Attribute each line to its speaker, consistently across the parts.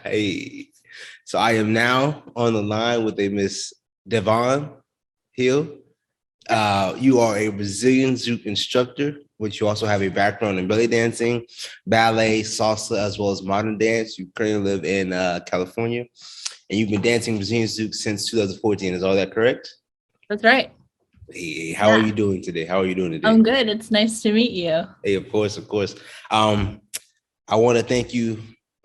Speaker 1: Hey, so I am now on the line with a Miss Devon Hill. You are a Brazilian Zouk instructor, which you also have a background in belly dancing, ballet, salsa, as well as modern dance. You currently live in California, and you've been dancing Brazilian Zouk since 2014. Is all that correct?
Speaker 2: That's right.
Speaker 1: Hey, how are you
Speaker 2: Yeah,
Speaker 1: doing today? How are you doing today?
Speaker 2: I'm good. It's nice to meet you.
Speaker 1: Hey, of course, of course. Um, I want to thank you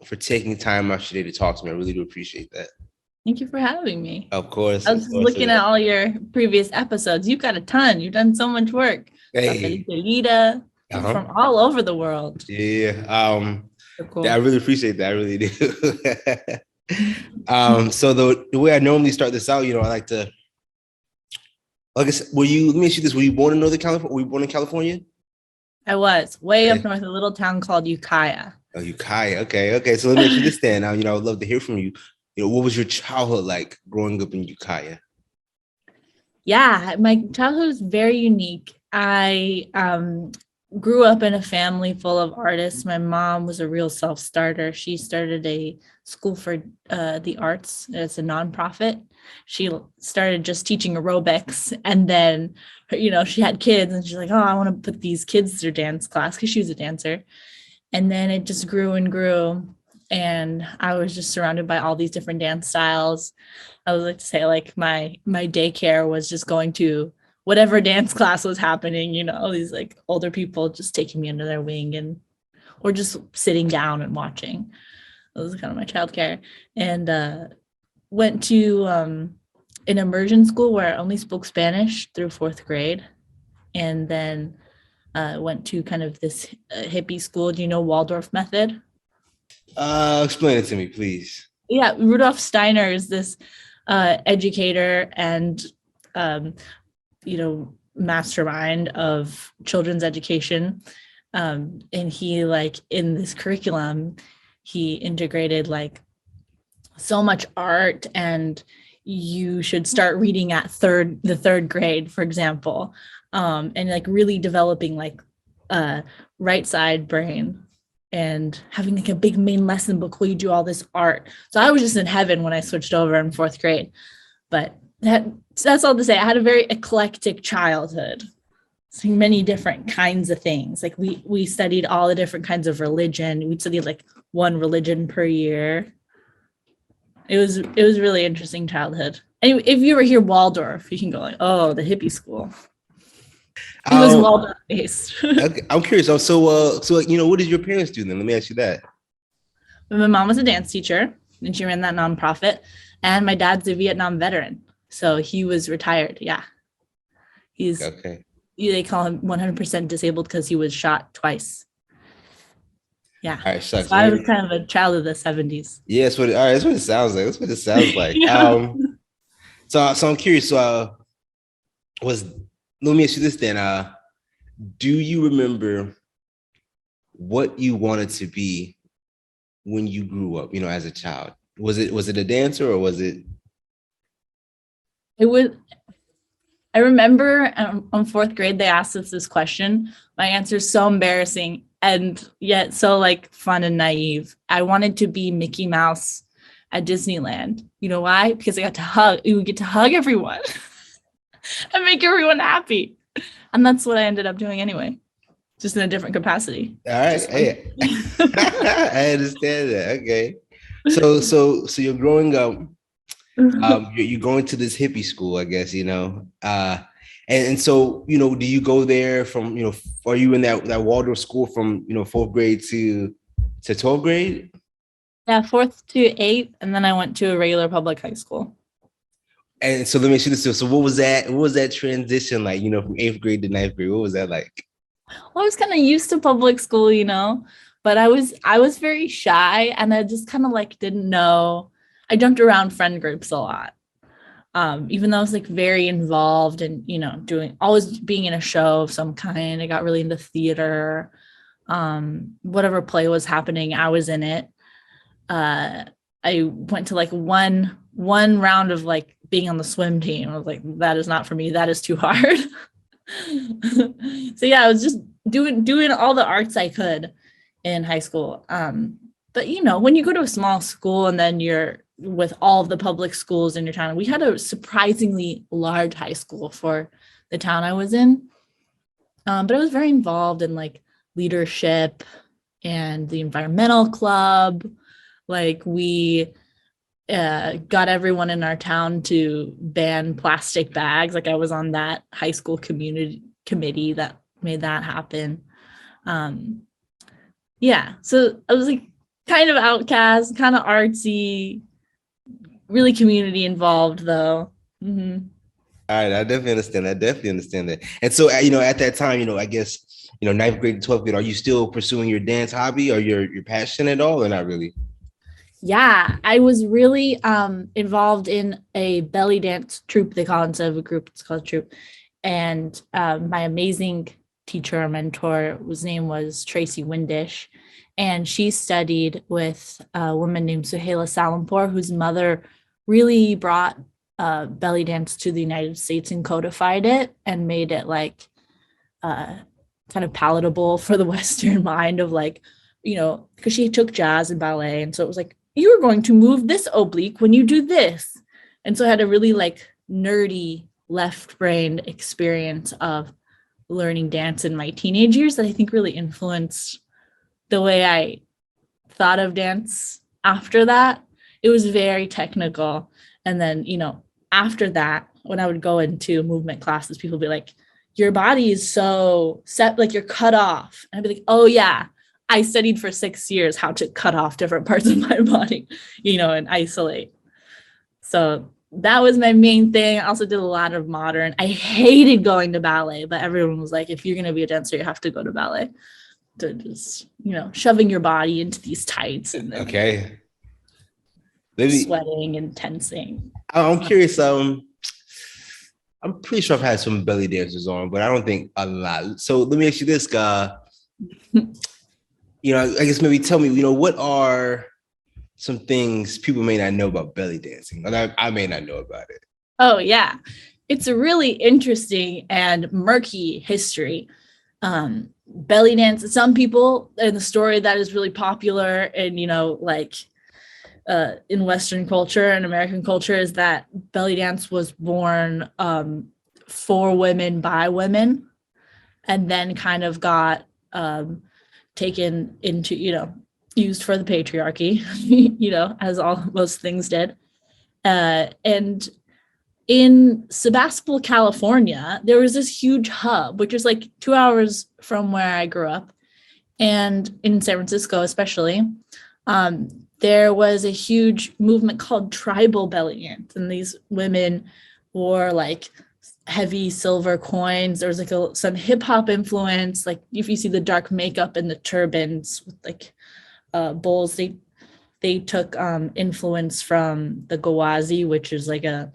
Speaker 1: for taking time out today to talk to me. I really do appreciate that.
Speaker 2: Thank you for having me.
Speaker 1: Of course,
Speaker 2: I
Speaker 1: of
Speaker 2: was just
Speaker 1: course.
Speaker 2: looking at all your previous episodes. You've got a ton. You've done so much work.
Speaker 1: Hey,
Speaker 2: Rafaelita, people
Speaker 1: uh-huh.
Speaker 2: from all over the world.
Speaker 1: Yeah.
Speaker 2: So
Speaker 1: Yeah, I
Speaker 2: cool.
Speaker 1: really appreciate that. I really do. So the way I normally start this out, I like to, like I said, let me ask you this, were you born in Northern California? Were you born in California?
Speaker 2: I was way up
Speaker 1: Okay.
Speaker 2: north, a little town called Ukiah.
Speaker 1: Oh, you Kai. Okay, okay. So let me ask you this then. I would love to hear from you. What was your childhood like growing up in Ukiah?
Speaker 2: Yeah, my childhood was very unique. I grew up in a family full of artists. My mom was a real self-starter. She started a school for the arts. It's a nonprofit. She started just teaching aerobics, and then she had kids, and she's like, "Oh, I want to put these kids through dance class," because she was a dancer. And then it just grew and grew, and I was just surrounded by all these different dance styles. I would like to say, like, my daycare was just going to whatever dance class was happening, these like older people just taking me under their wing, and or just sitting down and watching. That was kind of my childcare. And went to an immersion school where I only spoke Spanish through fourth grade. And then went to kind of this hippie school. Do you know Waldorf method?
Speaker 1: Explain it to me, please.
Speaker 2: Yeah, Rudolf Steiner is this educator and um, mastermind of children's education. And he, like, in this curriculum, he integrated like so much art, and you should start reading at the third grade, for example, and like really developing like right side brain, and having like a big main lesson book where you do all this art. So I was just in heaven when I switched over in fourth grade. But that's all to say. I had a very eclectic childhood. So many different kinds of things. Like we studied all the different kinds of religion. We'd study like one religion per year. It was really interesting childhood. Anyway, if you ever hear Waldorf, you can go like, oh, the hippie school. It was
Speaker 1: Um,
Speaker 2: Waldorf based.
Speaker 1: okay, I'm curious. What did your parents do then? Let me ask you that.
Speaker 2: My mom was a dance teacher, and she ran that nonprofit. And my dad's a Vietnam veteran, so he was retired. Yeah, he's
Speaker 1: Okay.
Speaker 2: they call him 100% disabled because he was shot twice. Yeah,
Speaker 1: All right,
Speaker 2: so
Speaker 1: shucks.
Speaker 2: I was kind of a child of the 70s.
Speaker 1: Yeah, all right, that's what it sounds like. That's what it sounds like.
Speaker 2: Yeah.
Speaker 1: So I'm curious. Was let me ask you this then. Do you remember what you wanted to be when you grew up? As a child, was it a dancer or was it?
Speaker 2: It was I remember on fourth grade, they asked us this question. My answer is so embarrassing and yet so like fun and naive. I wanted to be Mickey Mouse at Disneyland. You know why? Because I got to hug. We would get to hug everyone and make everyone happy. And that's what I ended up doing anyway, just in a different capacity.
Speaker 1: All right,
Speaker 2: Just fun.
Speaker 1: hey, I understand that. Okay, so you're growing up. You're going to this hippie school, I guess, and so, do you go there from, are you in that Waldorf school from, fourth grade to 12th grade?
Speaker 2: Yeah, fourth to eighth, and then I went to a regular public high school.
Speaker 1: And so let me ask you this. So what was that transition like, from eighth grade to ninth grade? What was that like?
Speaker 2: Well, I was kind of used to public school, but I was very shy, and I just kind of like didn't know. I jumped around friend groups a lot. Even though I was like very involved and doing always being in a show of some kind. I got really into theater. Whatever play was happening, I was in it. Uh, I went to like one round of like being on the swim team. I was like, that is not for me. That is too hard. So yeah, I was just doing all the arts I could in high school. But when you go to a small school and then you're with all of the public schools in your town, we had a surprisingly large high school for the town I was in. But I was very involved in like leadership and the environmental club. Like we got everyone in our town to ban plastic bags. Like I was on that high school community committee that made that happen. Yeah, so I was like kind of outcast, kind of artsy, really community involved though. Mm-hmm.
Speaker 1: All right, I definitely understand that. Definitely understand that. And so, at that time, I guess, ninth grade to 12th grade, are you still pursuing your dance hobby or your passion at all, or not really?
Speaker 2: Yeah, I was really involved in a belly dance troupe. They call it, instead of a group, it's called a troupe. And my amazing teacher or mentor, whose name was Tracy Windish, and she studied with a woman named Suhaila Salampur, whose mother really brought belly dance to the United States and codified it and made it like kind of palatable for the Western mind of like, because she took jazz and ballet. And so it was like, you're going to move this oblique when you do this. And so I had a really like nerdy left-brained experience of learning dance in my teenage years that I think really influenced the way I thought of dance after that. It was very technical. And then, after that, when I would go into movement classes, people would be like, your body is so set, like you're cut off. And I'd be like, oh yeah, I studied for 6 years how to cut off different parts of my body, and isolate. So that was my main thing. I also did a lot of modern. I hated going to ballet, but everyone was like, if you're going to be a dancer, you have to go to ballet. To just, shoving your body into these tights and then
Speaker 1: Okay.
Speaker 2: sweating and tensing.
Speaker 1: I'm curious. I'm pretty sure I've had some belly dancers on, but I don't think a lot. So let me ask you this, guy. I guess maybe tell me, what are some things people may not know about belly dancing? And I may not know about it.
Speaker 2: Oh, yeah. It's a really interesting and murky history. Belly dance, some people in the story that is really popular and, in Western culture and American culture is that belly dance was born for women by women and then kind of got taken into, used for the patriarchy, as most things did. And in Sebastopol, California, there was this huge hub, which is like 2 hours from where I grew up. And in San Francisco, especially, there was a huge movement called tribal belly dance. And these women wore like heavy silver coins. There was like some hip hop influence. Like if you see the dark makeup and the turbans with like bowls, they took influence from the Gawazi, which is like a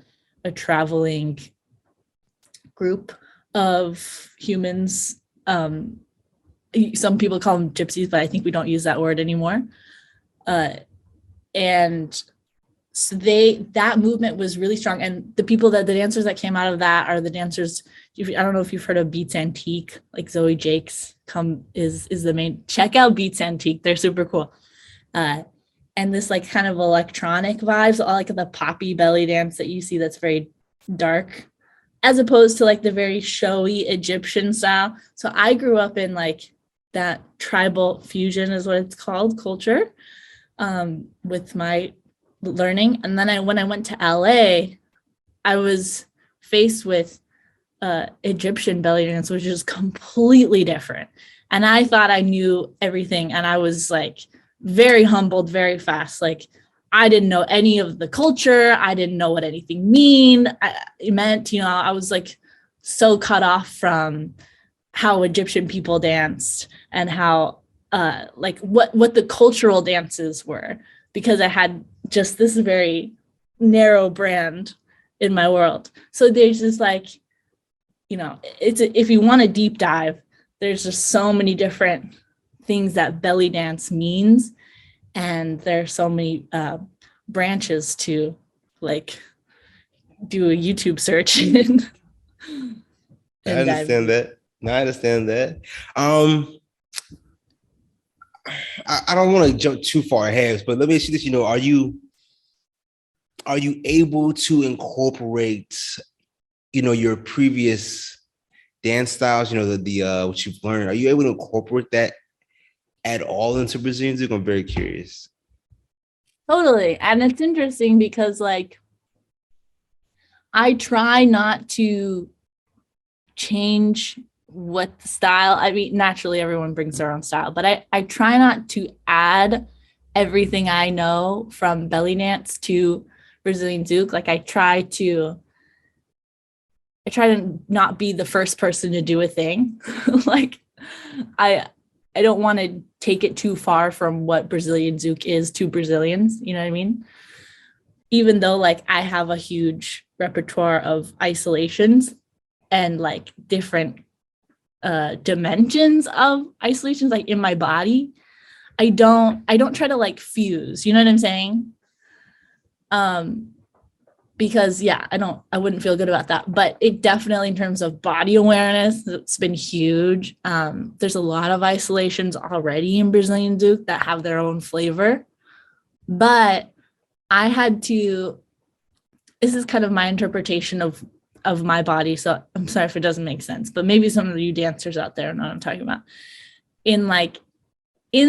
Speaker 2: traveling group of humans. Some people call them gypsies, but I think we don't use that word anymore. And so that movement was really strong. And the dancers that came out of that are the dancers. I don't know if you've heard of Beats Antique, like Zoe Jakes is the main. Check out Beats Antique. They're super cool. And this like kind of electronic vibes, all like the poppy belly dance that you see that's very dark, as opposed to like the very showy Egyptian style. So I grew up in like that tribal fusion is what it's called, culture, with my learning. And then when I went to LA, I was faced with Egyptian belly dance, which is completely different. And I thought I knew everything. And I was like very humbled very fast. Like I didn't know any of the culture. I didn't know what anything it meant, I was like so cut off from how Egyptian people danced and how like what the cultural dances were, because I had just this very narrow brand in my world. So there's just like, if you want a deep dive, there's just so many different things that belly dance means. And there's so many branches to like do a YouTube search.
Speaker 1: I understand that. No, I understand that. I don't want to jump too far ahead, but let me ask you this, are you able to incorporate, your previous dance styles, the what you've learned, are you able to incorporate that at all into Brazilian Zouk? I'm very curious.
Speaker 2: Totally. And it's interesting because like I try not to change what the style. I mean, naturally everyone brings their own style, but I try not to add everything I know from belly dance to Brazilian Zouk. Like I try to not be the first person to do a thing. Like I I don't want to take it too far from what Brazilian Zouk is to Brazilians, you know what I mean? Even though like I have a huge repertoire of isolations and like different dimensions of isolations like in my body, I don't try to like fuse, you know what I'm saying? Um because yeah, I wouldn't feel good about that, but it definitely in terms of body awareness, it's been huge. There's a lot of isolations already in Brazilian Zouk that have their own flavor, but I had to, this is kind of my interpretation of my body, so I'm sorry if it doesn't make sense, but maybe some of you dancers out there know what I'm talking about. In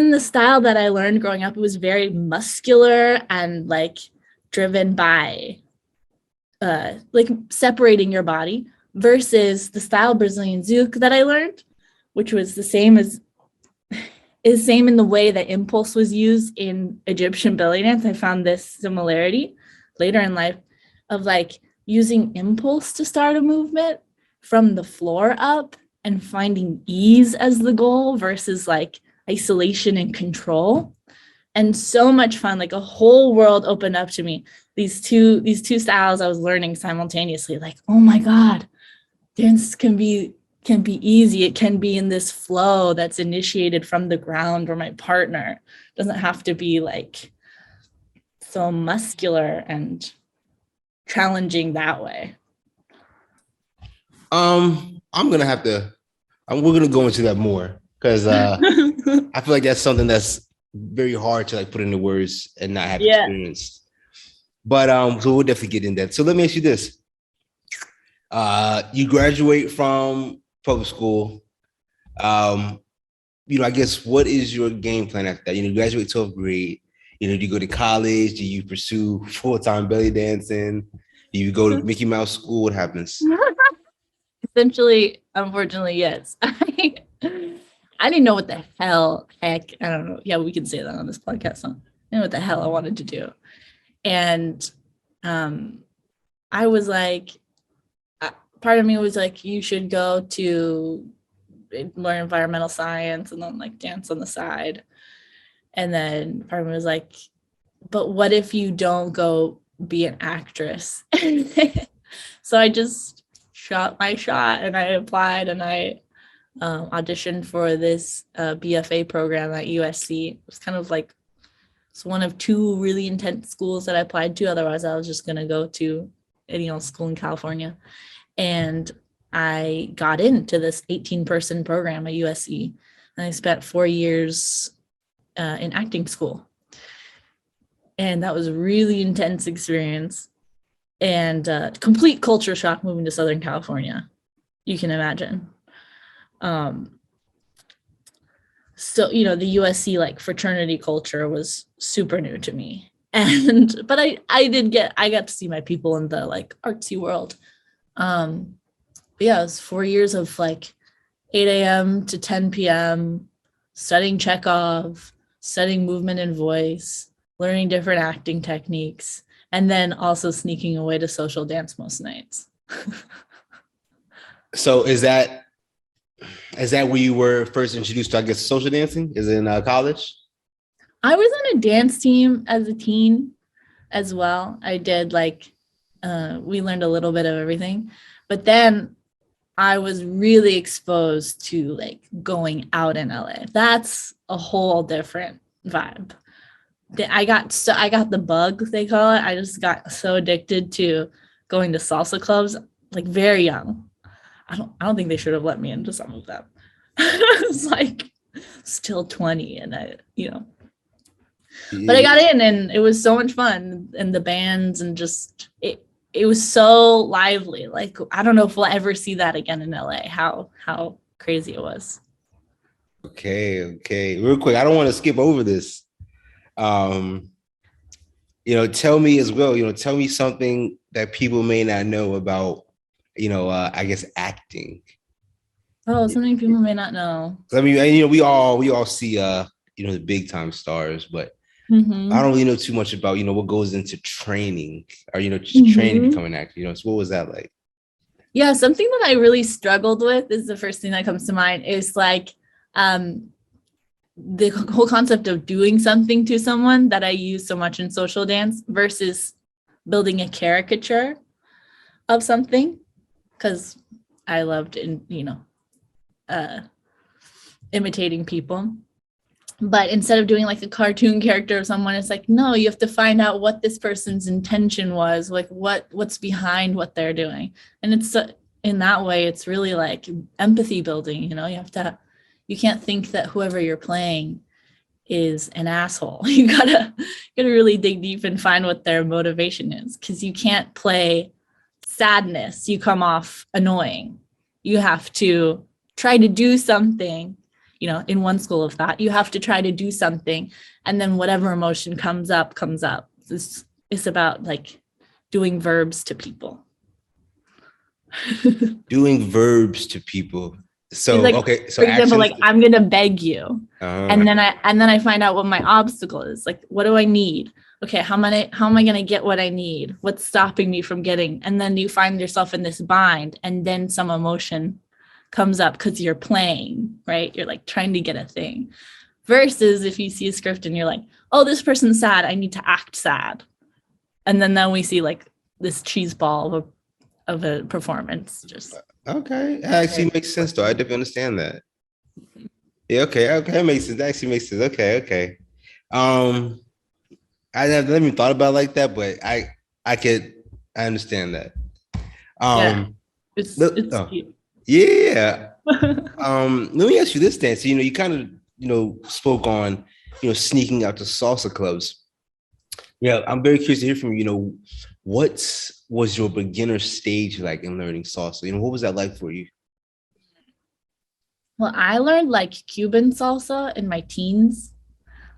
Speaker 2: the style that I learned growing up, it was very muscular and like driven by like separating your body, versus the style Brazilian Zouk that I learned, which was the same in the way that impulse was used in Egyptian belly dance. I found this similarity later in life of like using impulse to start a movement from the floor up and finding ease as the goal versus like isolation and control. And so much fun, like a whole world opened up to me. These two styles I was learning simultaneously, like, oh my God, dance can be easy. It can be in this flow that's initiated from the ground or my partner. It doesn't have to be like so muscular and challenging that way.
Speaker 1: I'm gonna have to. We're gonna go into that more because I feel like that's something that's very hard to like put into words and not have
Speaker 2: Yeah.
Speaker 1: experience. But so we'll definitely get in that. So let me ask you this: you graduate from public school. I guess what is your game plan after that? You graduate 12th grade. Do you go to college? Do you pursue full-time belly dancing? Do you go to Mickey Mouse school? What happens?
Speaker 2: Essentially, unfortunately, yes. I didn't know what the heck, I don't know. Yeah, we can say that on this podcast. Huh? I didn't know what the hell I wanted to do. And I was like, part of me was like, you should go to learn environmental science and then like dance on the side. And then part of me was like, but what if you don't go be an actress? So I just shot my shot and I applied and I auditioned for this BFA program at USC. It was kind of like, it's one of two really intense schools that I applied to. Otherwise, I was just going to go to any school in California. And I got into this 18-person program at USC. And I spent 4 years in acting school. And that was a really intense experience and complete culture shock moving to Southern California. You can imagine. So, the USC like fraternity culture was super new to me. But I got to see my people in the like artsy world. But yeah, it was 4 years of like 8 a.m. to 10 p.m. studying Chekhov, studying movement and voice, learning different acting techniques, and then also sneaking away to social dance most nights.
Speaker 1: So is that where you were first introduced to, I guess, social dancing? Is it in college?
Speaker 2: I was on a dance team as a teen as well. I did like, we learned a little bit of everything, but then I was really exposed to like going out in LA. That's a whole different vibe. I got the bug, they call it. I just got so addicted to going to salsa clubs, like very young. I don't think they should have let me into some of them. It's like still 20, and but I
Speaker 1: Yeah.
Speaker 2: got in, and it was so much fun, and the bands, and just it was so lively. Like, I don't know if we'll ever see that again in LA, how crazy it was.
Speaker 1: Okay. Real quick, I don't want to skip over this. Um, tell me as well, tell me something that people may not know about, I guess acting.
Speaker 2: Oh, something people may not know.
Speaker 1: I mean, and, we all see the big time stars, but I don't
Speaker 2: Mm-hmm.
Speaker 1: really know too much about, what goes into training or, just training to
Speaker 2: Mm-hmm.
Speaker 1: become an actor, so what was that like?
Speaker 2: Yeah, something that I really struggled with is the first thing that comes to mind is like um the whole concept of doing something to someone that I use so much in social dance versus building a caricature of something, because I loved uh imitating people. But instead of doing like a cartoon character of someone, it's like, no, you have to find out what this person's intention was, like what's behind what they're doing. And it's in that way, it's really like empathy building. You can't think that whoever you're playing is an asshole. You gotta really dig deep and find what their motivation is, because you can't play sadness. You come off annoying. You have to try to do something. In one school of thought, you have to try to do something, and then whatever emotion comes up. It's about like doing verbs to people.
Speaker 1: Doing verbs to people.
Speaker 2: It's
Speaker 1: So,
Speaker 2: like,
Speaker 1: okay, so
Speaker 2: for example,
Speaker 1: actions.
Speaker 2: like, I'm gonna beg you,
Speaker 1: Uh,
Speaker 2: and then I find out what my obstacle is. Like, what do I need? Okay, how am I gonna get what I need? What's stopping me from getting? And then you find yourself in this bind, and then some emotion comes up because you're playing, right? You're like trying to get a thing. Versus if you see a script and you're like, oh, this person's sad, I need to act sad. And then we see like this cheese ball of a performance. Just
Speaker 1: okay, that actually makes sense though. I definitely understand that. Yeah, okay, that makes sense. That actually makes sense. Okay. Um, I never even thought about it like that, but I understand that.
Speaker 2: yeah,
Speaker 1: Um,
Speaker 2: it's
Speaker 1: oh, yeah. Let me ask you this, Dan. So, you kind of, spoke on, sneaking out to salsa clubs. Yeah, I'm very curious to hear from you. What was your beginner stage like in learning salsa? What was that like for you?
Speaker 2: Well, I learned like Cuban salsa in my teens.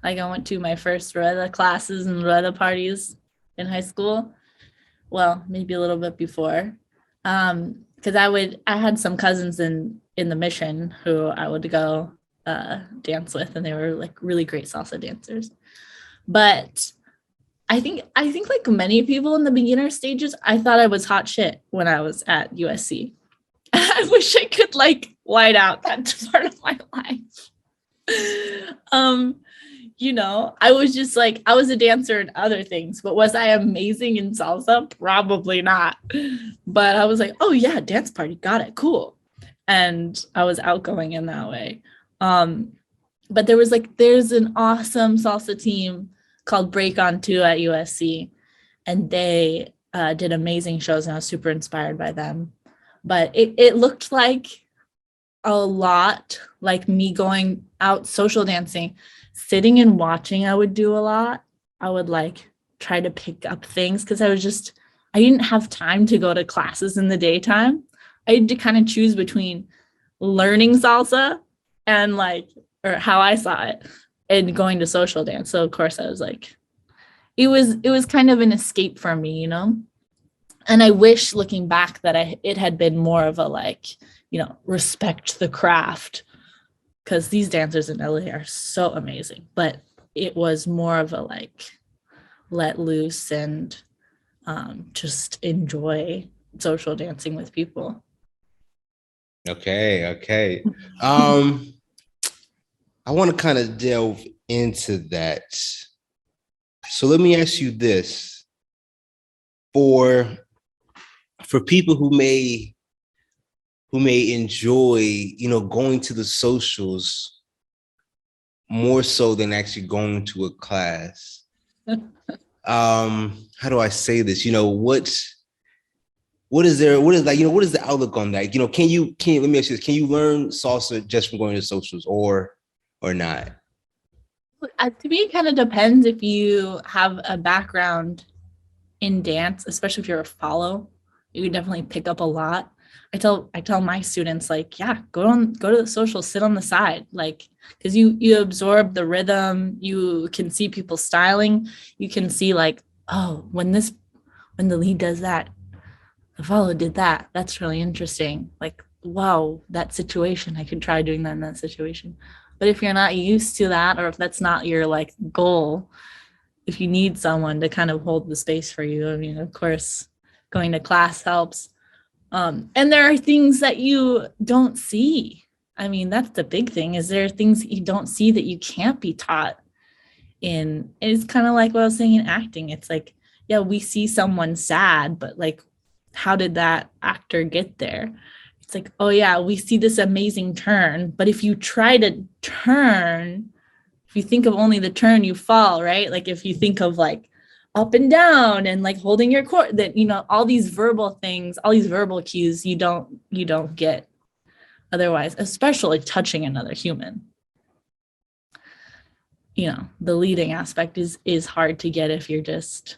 Speaker 2: Like, I went to my first rueda classes and rueda parties in high school. Well, maybe a little bit before. Because I had some cousins in the mission who I would go dance with, and they were like really great salsa dancers. But I think like many people in the beginner stages, I thought I was hot shit when I was at USC. I wish I could like white out that part of my life. um I was just like, I was a dancer in other things, but was I amazing in salsa? Probably not. But I was like, oh yeah, dance party, got it, cool. And I was outgoing in that way. um but there's an awesome salsa team called Break On 2 at USC, and they did amazing shows, and I was super inspired by them. But it looked like a lot like me going out social dancing, sitting and watching. I would do a lot. I would like try to pick up things because I didn't have time to go to classes in the daytime. I had to kind of choose between learning salsa and like, or how I saw it, and going to social dance. So of course I was like, it was kind of an escape for me. And I wish, looking back, that it had been more of a like, respect the craft, because these dancers in LA are so amazing. But it was more of a like, let loose and just enjoy social dancing with people.
Speaker 1: Okay. Um, I want to kind of delve into that. So let me ask you this. For people who may enjoy, going to the socials more so than actually going to a class. How do I say this? What is like, what is the outlook on that? Let me ask you this. Can you learn salsa just from going to socials, or or not?
Speaker 2: To me, it kind of depends. If you have a background in dance, especially if you're a follow, you can definitely pick up a lot. I tell my students, like, yeah, go to the social, sit on the side, like, because you absorb the rhythm, you can see people styling, you can see like, oh, when the lead does that, the follow did that. That's really interesting. Like, wow, that situation, I could try doing that in that situation. But if you're not used to that, or if that's not your like goal, if you need someone to kind of hold the space for you, I mean, of course, going to class helps. And there are things that you don't see. I mean, that's the big thing, is there are things that you don't see that you can't be taught in. It's kind of like what I was saying in acting. It's like, yeah, we see someone sad, but like, how did that actor get there? It's like, oh yeah, we see this amazing turn, but if you try to turn, if you think of only the turn, you fall, right? Like if you think of like up and down and like holding your core, that, you know, all these verbal things, all these verbal cues you don't get otherwise, especially touching another human. You know, the leading aspect is hard to get if you're just,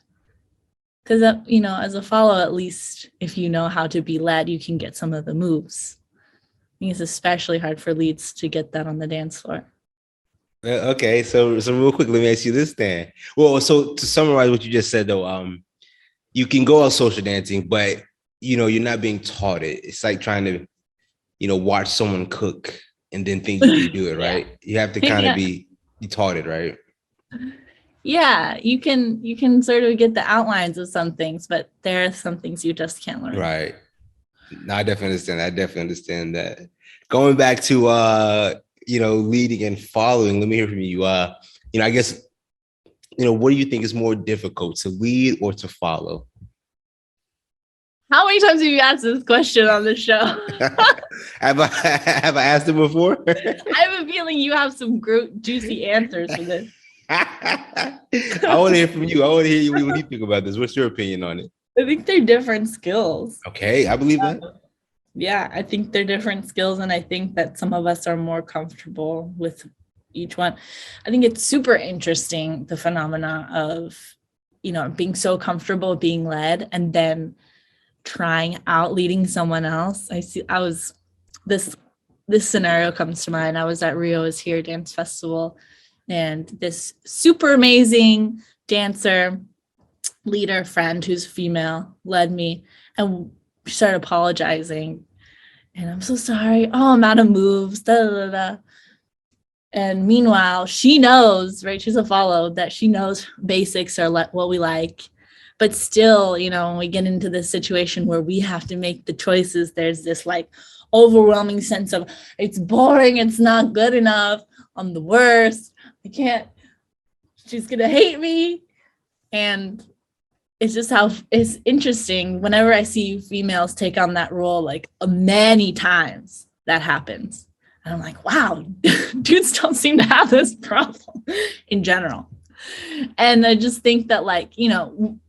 Speaker 2: because you know, as a follow, at least if you know how to be led, you can get some of the moves. I think it's especially hard for leads to get that on the dance floor.
Speaker 1: Okay, so real quick, let me ask you this then. Well, so to summarize what you just said though, you can go out social dancing, but you know, you're not being taught it. It's like trying to, you know, watch someone cook and then think you can do it,
Speaker 2: Yeah.
Speaker 1: right? You have to kind of be taught it, right?
Speaker 2: Yeah, you can sort of get the outlines of some things, but there are some things you just can't learn.
Speaker 1: Right. No, I definitely understand. I definitely understand that. Going back to you know, leading and following, let me hear from you. You know, I guess, you know, what do you think is more difficult, to lead or to follow?
Speaker 2: How many times have you asked this question on the show?
Speaker 1: Have I asked it before?
Speaker 2: I have a feeling you have some juicy answers for this.
Speaker 1: I want to hear from you. I want to hear you. What do you think about this? What's your opinion on it?
Speaker 2: I think they're different skills.
Speaker 1: Okay, I believe that.
Speaker 2: Yeah, I think they're different skills, and I think that some of us are more comfortable with each one. I think it's super interesting, the phenomena of, you know, being so comfortable being led and then trying out leading someone else. This scenario comes to mind. I was at Rio is Here Dance Festival, and this super amazing dancer, leader, friend who's female led me, and she started apologizing. And I'm so sorry. Oh, I'm out of moves. Da, da, da. And meanwhile, she knows, right? She's a follow, that she knows basics are what we like. But still, you know, when we get into this situation where we have to make the choices, there's this like overwhelming sense of it's boring, it's not good enough, I'm the worst, I can't, she's gonna hate me. And it's just how it's interesting. Whenever I see females take on that role, like many times that happens. And I'm like, wow, dudes don't seem to have this problem in general. And I just think that, like, you know,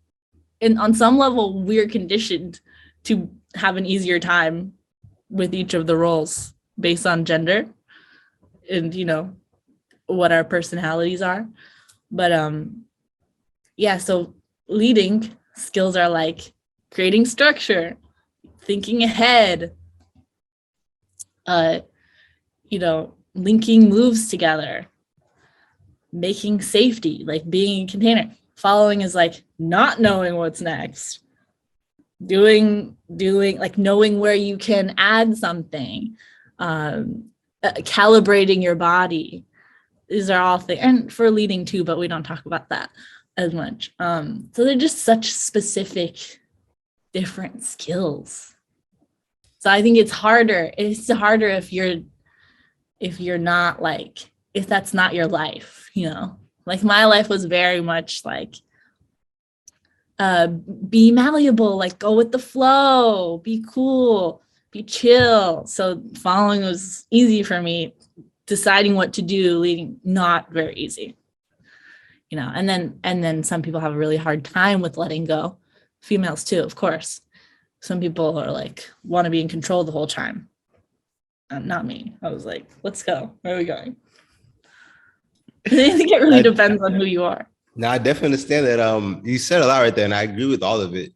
Speaker 2: on some level, we're conditioned to have an easier time with each of the roles based on gender and, you know, what our personalities are. But yeah, so leading skills are like creating structure, thinking ahead, you know, linking moves together, making safety, like being a container. Following is like not knowing what's next, doing like knowing where you can add something, calibrating your body. These are all things, and for leading too, but we don't talk about that as much. So they're just such specific, different skills. So I think it's harder. It's harder if you're not like, if that's not your life, you know. Like my life was very much like be malleable, like go with the flow, be cool, be chill. So following was easy for me. Deciding what to do, leading, not very easy. You know, and then some people have a really hard time with letting go. Females too, of course. Some people are like want to be in control the whole time. Not me. I was like, let's go. Where are we going? I think it really
Speaker 1: I,
Speaker 2: depends on who you are.
Speaker 1: no, I definitely understand that. You said a lot right there, and I agree with all of it.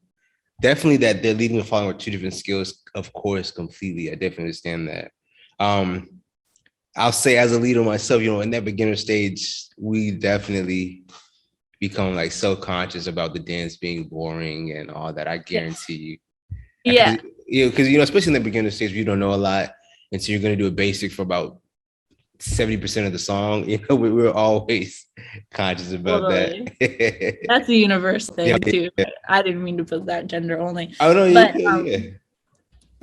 Speaker 1: Definitely that they're leading and following are two different skills, of course, completely. I definitely understand that. Um, I'll say as a leader myself, in that beginner stage, we definitely become like self-conscious about the dance being boring and all that. I
Speaker 2: Yeah.
Speaker 1: guarantee you. Because
Speaker 2: Yeah.
Speaker 1: especially in the beginner stage, you don't know a lot. And so you're gonna do a basic for about 70% of the song. We're always conscious about that.
Speaker 2: Totally. That's a universal
Speaker 1: Yeah,
Speaker 2: thing too.
Speaker 1: yeah.
Speaker 2: I didn't mean to put that gender only.
Speaker 1: Oh no,
Speaker 2: But
Speaker 1: yeah.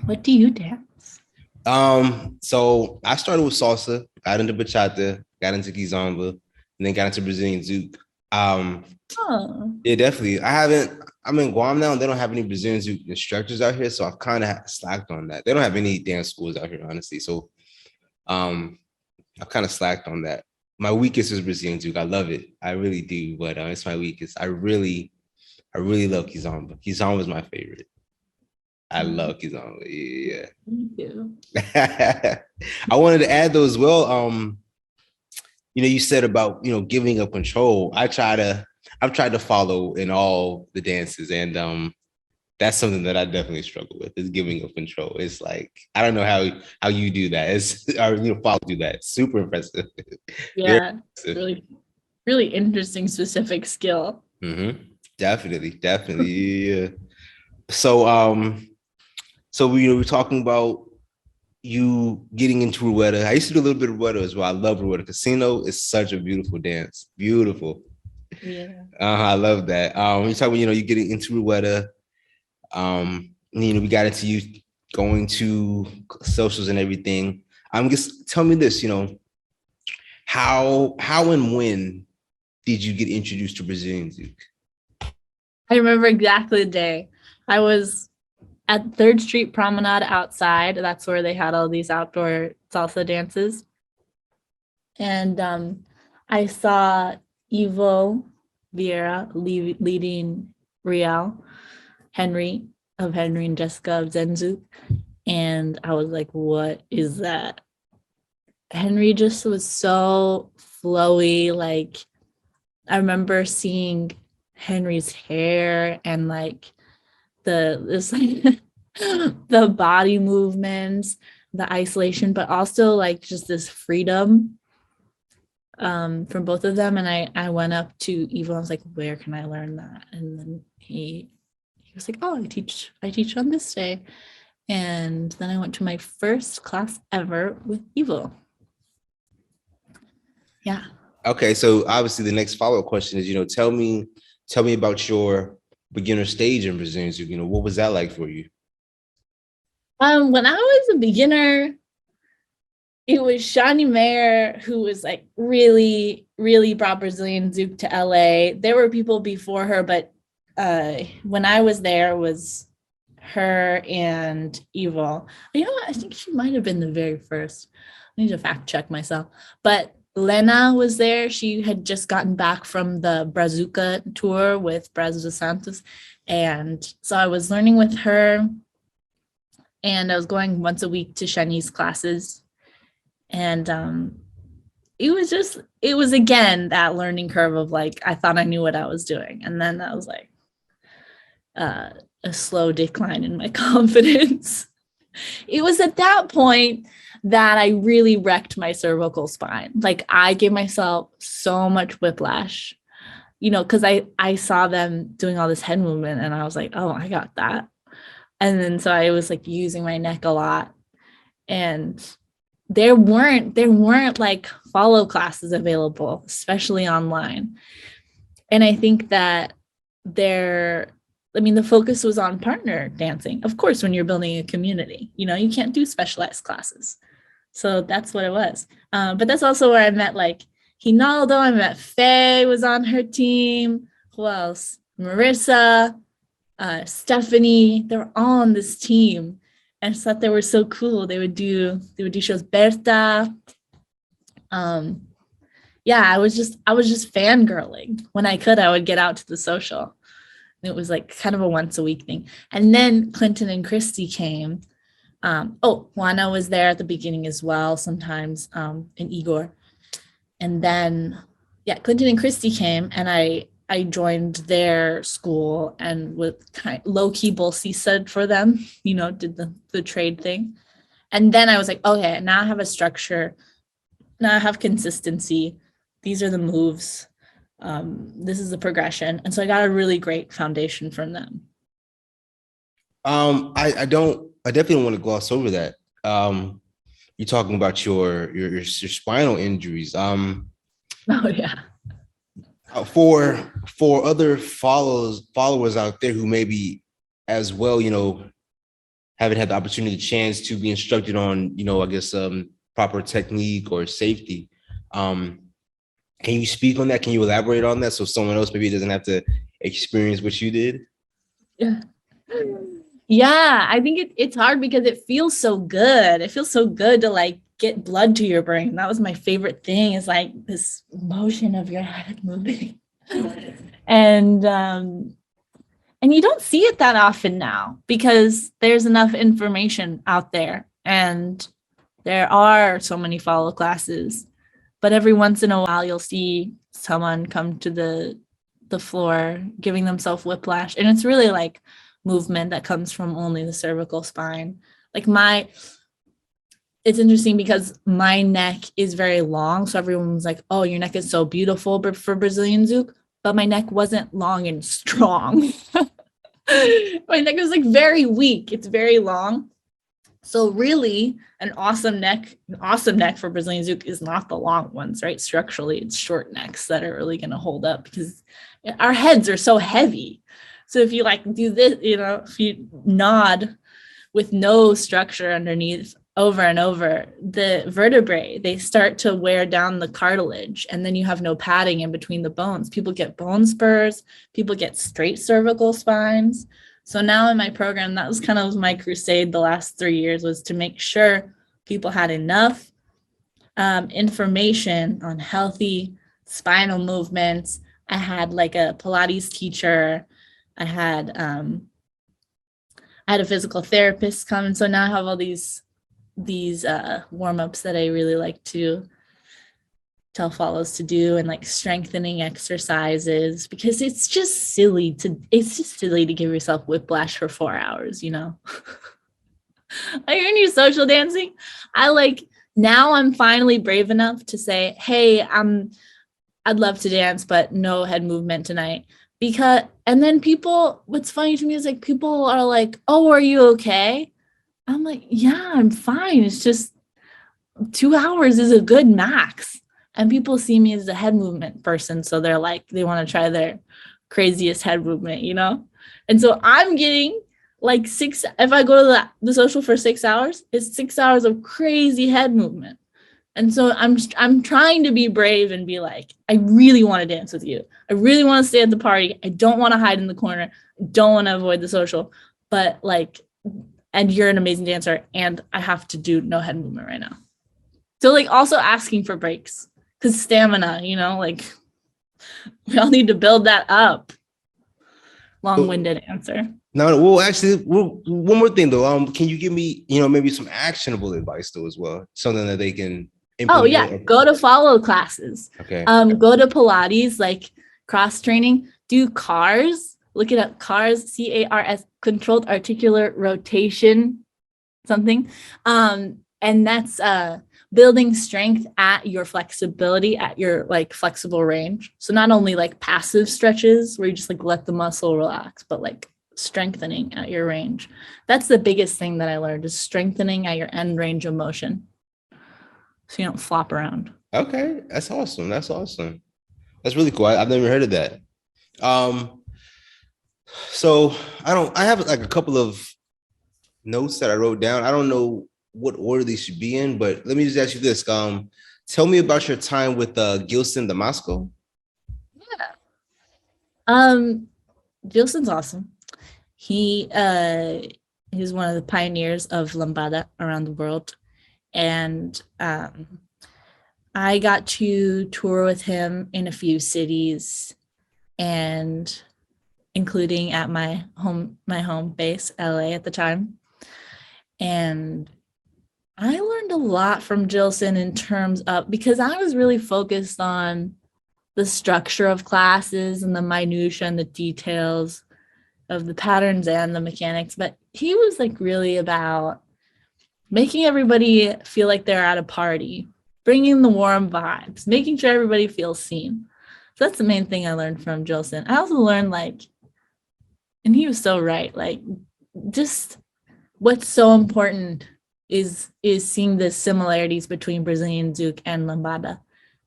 Speaker 2: what do you dance?
Speaker 1: So I started with salsa, got into bachata, got into kizomba, and then got into Brazilian zouk. Um,
Speaker 2: Oh,
Speaker 1: yeah, definitely. I'm in Guam now, and they don't have any Brazilian zouk instructors out here, so I've kind of slacked on that. They don't have any dance schools out here, honestly. So um, I've kind of slacked on that. My weakest is Brazilian zouk. I love it. I really do, but it's my weakest. I really love kizomba. Kizomba is my favorite. I love kizomba. Yeah.
Speaker 2: me too.
Speaker 1: I wanted to add though as well. You said about giving up control. I've tried to follow in all the dances, and that's something that I definitely struggle with is giving up control. It's like I don't know how you do that. It's or follow do that. Super impressive. Very
Speaker 2: Yeah,
Speaker 1: impressive.
Speaker 2: really, really interesting specific skill.
Speaker 1: Mm-hmm. Definitely. Yeah. So so we were talking about you getting into Rueda. I used to do a little bit of Rueda as well. I love Rueda. Casino is such a beautiful dance. Beautiful.
Speaker 2: Yeah.
Speaker 1: I love that. You talk about, you getting into Rueda. We got into you going to socials and everything. Just tell me this, how and when did you get introduced to Brazilian Zouk?
Speaker 2: I remember exactly the day. I was at Third Street Promenade outside. That's where they had all these outdoor salsa dances. And I saw Ivo Vieira leading Real, Henry Henry and Jessica of Zenzu. And I was like, what is that? Henry just was so flowy. Like, I remember seeing Henry's hair and like this like the body movements, the isolation, but also like just this freedom from both of them. And I went up to Eva. I was like, where can I learn that? And then he was like, oh, I teach on this day. And then I went to my first class ever with Evo. Yeah.
Speaker 1: Okay, so obviously the next follow-up question is, tell me about your beginner stage in Brazilian Zouk. What was that like for you?
Speaker 2: When I was a beginner, it was Shani Mayer who was like really, really brought Brazilian Zouk to LA. There were people before her, but when I was there, it was her and Evil. I think she might have been the very first. I need to fact check myself. But Lena was there. She had just gotten back from the Brazuca tour with Braz dos Santos. And so I was learning with her. And I was going once a week to Shani's classes. And it was again that learning curve of like, I thought I knew what I was doing. And then I was like, a slow decline in my confidence. It was at that point that I really wrecked my cervical spine. Like I gave myself so much whiplash, because I saw them doing all this head movement and I was like, oh, I got that. And then so I was like using my neck a lot. And there weren't like follow classes available, especially online. And I think that the focus was on partner dancing. Of course, when you're building a community, you can't do specialized classes. So that's what it was. But that's also where I met like Hinaldo. I met Faye was on her team. Who else? Marissa, Stephanie. They were all on this team. And I thought they were so cool. They would do shows. Berta. Yeah, I was just fangirling. When I could, I would get out to the social. And it was like kind of a once a week thing. And then Clinton and Christy came. Juana was there at the beginning as well, sometimes, and Igor. And then Yeah, Clinton and Christy came, and I joined their school and with kind low key said for them, did the trade thing. And then I was like, okay, now I have a structure. Now I have consistency. These are the moves. This is the progression. And so I got a really great foundation from them.
Speaker 1: I definitely don't want to gloss over that. You're talking about your spinal injuries.
Speaker 2: Oh yeah.
Speaker 1: For other followers out there who maybe as well, haven't had the opportunity, chance to be instructed on, I guess proper technique or safety. Can you speak on that? Can you elaborate on that so someone else maybe doesn't have to experience what you did?
Speaker 2: Yeah. Yeah, I think it's hard because it feels so good. It feels so good to like get blood to your brain. That was my favorite thing, is like this motion of your head moving. And you don't see it that often now because there's enough information out there and there are so many follow classes. But every once in a while you'll see someone come to the floor giving themselves whiplash, and it's really like movement that comes from only the cervical spine. Like it's interesting because my neck is very long, so everyone's like, oh, your neck is so beautiful for Brazilian zouk, but my neck wasn't long and strong. My neck is like very weak. It's very long. So really an awesome neck for Brazilian zouk is not the long ones, right? Structurally, it's short necks that are really going to hold up because our heads are so heavy. So if you like do this, if you nod with no structure underneath over and over, the vertebrae, they start to wear down the cartilage, and then you have no padding in between the bones. People get bone spurs, people get straight cervical spines. So now in my program, that was kind of my crusade the last 3 years, was to make sure people had enough information on healthy spinal movements. I had like a Pilates teacher. I had a physical therapist come. And so now I have all these warm-ups that I really like to tell follows to do, and like strengthening exercises, because it's just silly to give yourself whiplash for 4 hours, Like when you're social dancing, now I'm finally brave enough to say, hey, I'd love to dance, but no head movement tonight. And then what's funny to me is like, people are like, oh, are you okay? I'm like, yeah, I'm fine. It's just 2 hours is a good max. And people see me as a head movement person. So they're like, they want to try their craziest head movement, And so I'm getting like if I go to the social for 6 hours, it's 6 hours of crazy head movement. And so I'm trying to be brave and be like, I really want to dance with you. I really want to stay at the party. I don't want to hide in the corner. I don't want to avoid the social. But and you're an amazing dancer, and I have to do no head movement right now. So also asking for breaks, because stamina, we all need to build that up. Long-winded answer.
Speaker 1: No, well, actually, one more thing though. Can you give me, maybe some actionable advice though as well, something that they can implement?
Speaker 2: Oh yeah, go to follow classes.
Speaker 1: Okay.
Speaker 2: Go to Pilates, like cross training. Do CARS. Look it up. CARS, CARS, controlled articular rotation, something. And that's building strength at your flexibility, at your flexible range. So not only passive stretches where you just let the muscle relax, but strengthening at your range. That's the biggest thing that I learned, is strengthening at your end range of motion, so you don't flop around.
Speaker 1: Okay, that's awesome. That's really cool. I've never heard of that. So I have a couple of notes that I wrote down. I don't know what order they should be in, but let me just ask you this. Tell me about your time with Gilson Damasco.
Speaker 2: Yeah. Gilson's awesome. He's one of the pioneers of lambada around the world. And I got to tour with him in a few cities, and including at my home base, LA at the time. And I learned a lot from Gilson in terms of, because I was really focused on the structure of classes and the minutia and the details of the patterns and the mechanics, but he was like really about making everybody feel like they're at a party, bringing the warm vibes, making sure everybody feels seen. So that's the main thing I learned from Gilson. I also learned and he was so right, just what's so important is seeing the similarities between Brazilian zouk and lambada.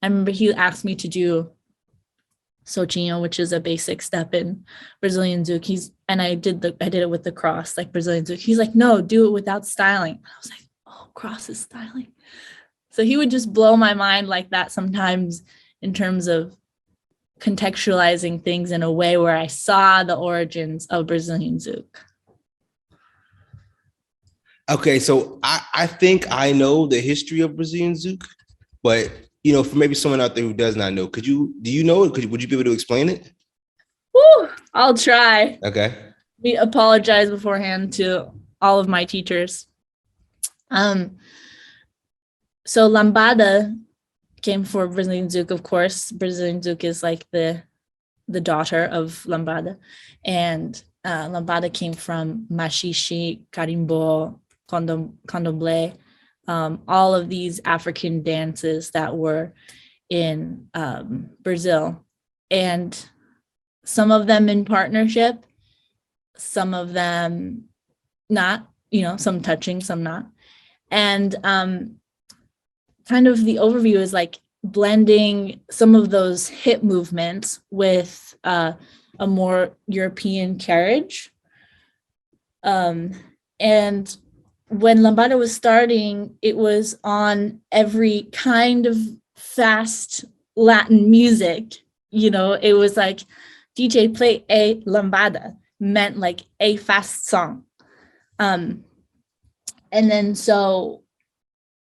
Speaker 2: I remember he asked me to do sotinho, which is a basic step in Brazilian zouk. I did it with the cross, like Brazilian zouk. He's like, no, do it without styling. I was like, oh, cross is styling. So he would just blow my mind like that sometimes in terms of contextualizing things in a way where I saw the origins of Brazilian zouk.
Speaker 1: Okay, so I think I know the history of Brazilian zouk, but for maybe someone out there who does not know, do you know it? Would you be able to explain it?
Speaker 2: Woo, I'll try.
Speaker 1: Okay.
Speaker 2: We apologize beforehand to all of my teachers. So lambada came for Brazilian zouk, of course. Brazilian zouk is like the daughter of lambada, and lambada came from machixe, carimbó, candomblé, all of these African dances that were in Brazil, and some of them in partnership, some of them not, some touching, some not. And kind of the overview is like blending some of those hip movements with a more European carriage. And when lambada was starting, it was on every kind of fast Latin music. It was like DJ play a lambada, meant like a fast song. And then so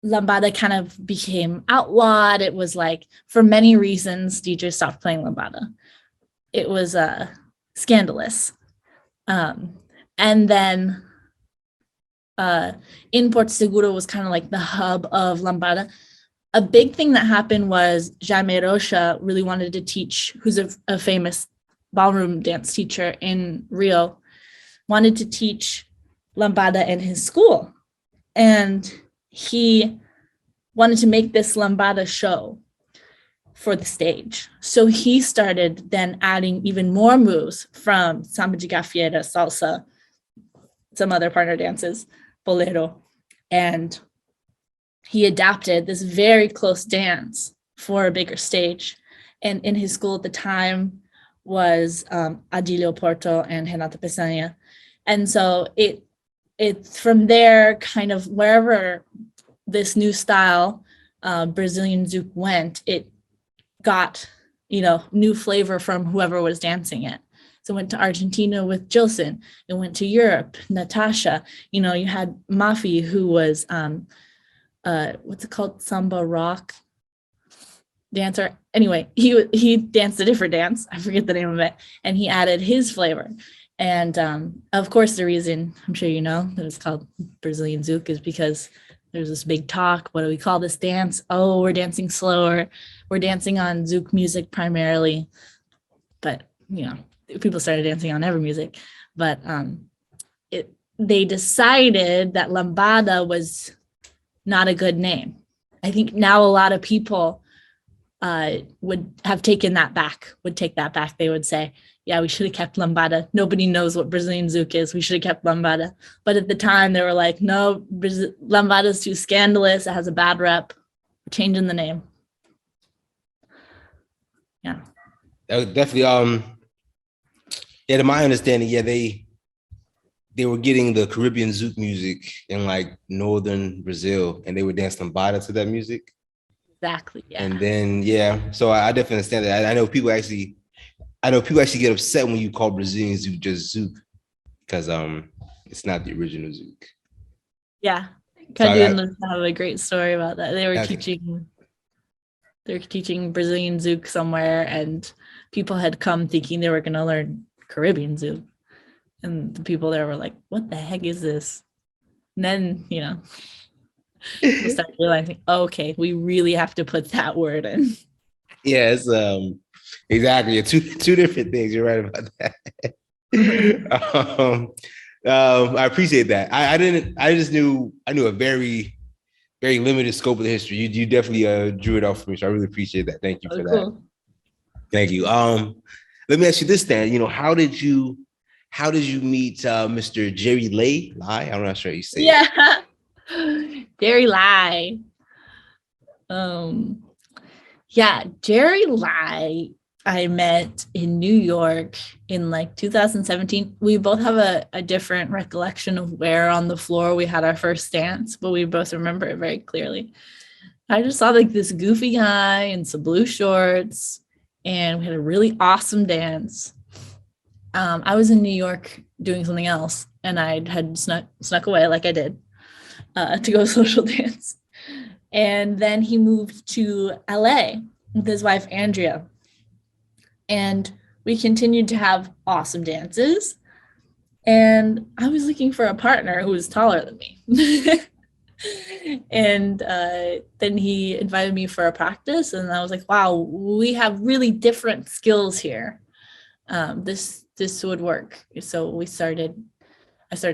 Speaker 2: lambada kind of became outlawed. It was like, for many reasons, DJs stopped playing lambada. It was scandalous. And then in Porto Seguro was kind of like the hub of lambada. A big thing that happened was Jaime Rocha really wanted to teach, who's a famous ballroom dance teacher in Rio, wanted to teach lambada in his school. And he wanted to make this lambada show for the stage. So he started then adding even more moves from samba de gafieira, salsa, some other partner dances, bolero, and he adapted this very close dance for a bigger stage. And in his school at the time was Adilio Porto and Renata Peçanha. And so it's from there, kind of wherever this new style, Brazilian zouk, went, it got, new flavor from whoever was dancing it. So it went to Argentina with Gilson. It went to Europe, Natasha. You had Mafi, who was, what's it called? Samba rock dancer. Anyway, he danced a different dance. I forget the name of it. And he added his flavor. And of course, the reason, I'm sure that it's called Brazilian zouk is because there's this big talk. What do we call this dance? Oh, we're dancing slower. We're dancing on zouk music primarily. But, people started dancing on every music. But they decided that lambada was not a good name. I think now a lot of people would have taken that back, They would say, yeah, we should have kept lambada. Nobody knows what Brazilian zouk is. We should have kept lambada. But at the time, they were like, no, lambada is too scandalous. It has a bad rep. We're changing the name. Yeah.
Speaker 1: That was definitely, to my understanding, they were getting the Caribbean zouk music in like northern Brazil, and they would dance lambada to that music.
Speaker 2: Exactly. Yeah.
Speaker 1: And then so I definitely understand that. I know people actually get upset when you call Brazilian zouk just zouk, because it's not the original zouk.
Speaker 2: Yeah. Cadu have a great story about that. They were teaching Brazilian zouk somewhere, and people had come thinking they were going to learn Caribbean zouk. And the people there were like, what the heck is this? And then, people started realizing, okay, we really have to put that word in.
Speaker 1: Yeah, it's Exactly. Two different things. You're right about that. um, I appreciate that. I didn't. I knew a very limited scope of the history. You definitely drew it out for me, so I really appreciate that. Thank you
Speaker 2: Oh,
Speaker 1: for that.
Speaker 2: cool.
Speaker 1: Thank you. Let me ask you this then. How did you meet Mr. Jerry Lai? I'm not sure how you say it.
Speaker 2: Yeah. Jerry Lai. Um, yeah, Jerry Lai, I met in New York in like 2017. We both have a different recollection of where on the floor we had our first dance, but we both remember it very clearly. I just saw like this goofy guy in some blue shorts, and we had a really awesome dance. I was in New York doing something else, and I had snuck away like I did to go social dance. And then he moved to LA with his wife, Andrea. And we continued to have awesome dances. And I was looking for a partner who was taller than me. And then he invited me for a practice. And I was like, wow, we have really different skills here. This would work. So I started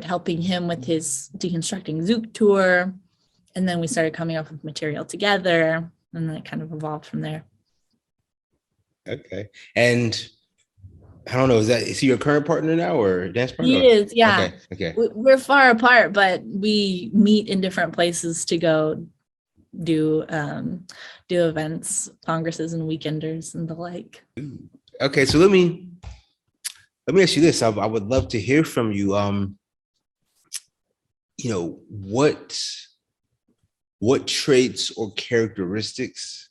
Speaker 2: helping him with his deconstructing Zouk tour. And then we started coming up with material together, and then it kind of evolved from there.
Speaker 1: Okay. And I don't know, is he your current partner now or dance partner?
Speaker 2: He is, yeah.
Speaker 1: Okay. Okay.
Speaker 2: We're far apart, but we meet in different places to go do events, congresses, and weekenders and the like.
Speaker 1: Okay. So let me ask you this. I would love to hear from you. What traits or characteristics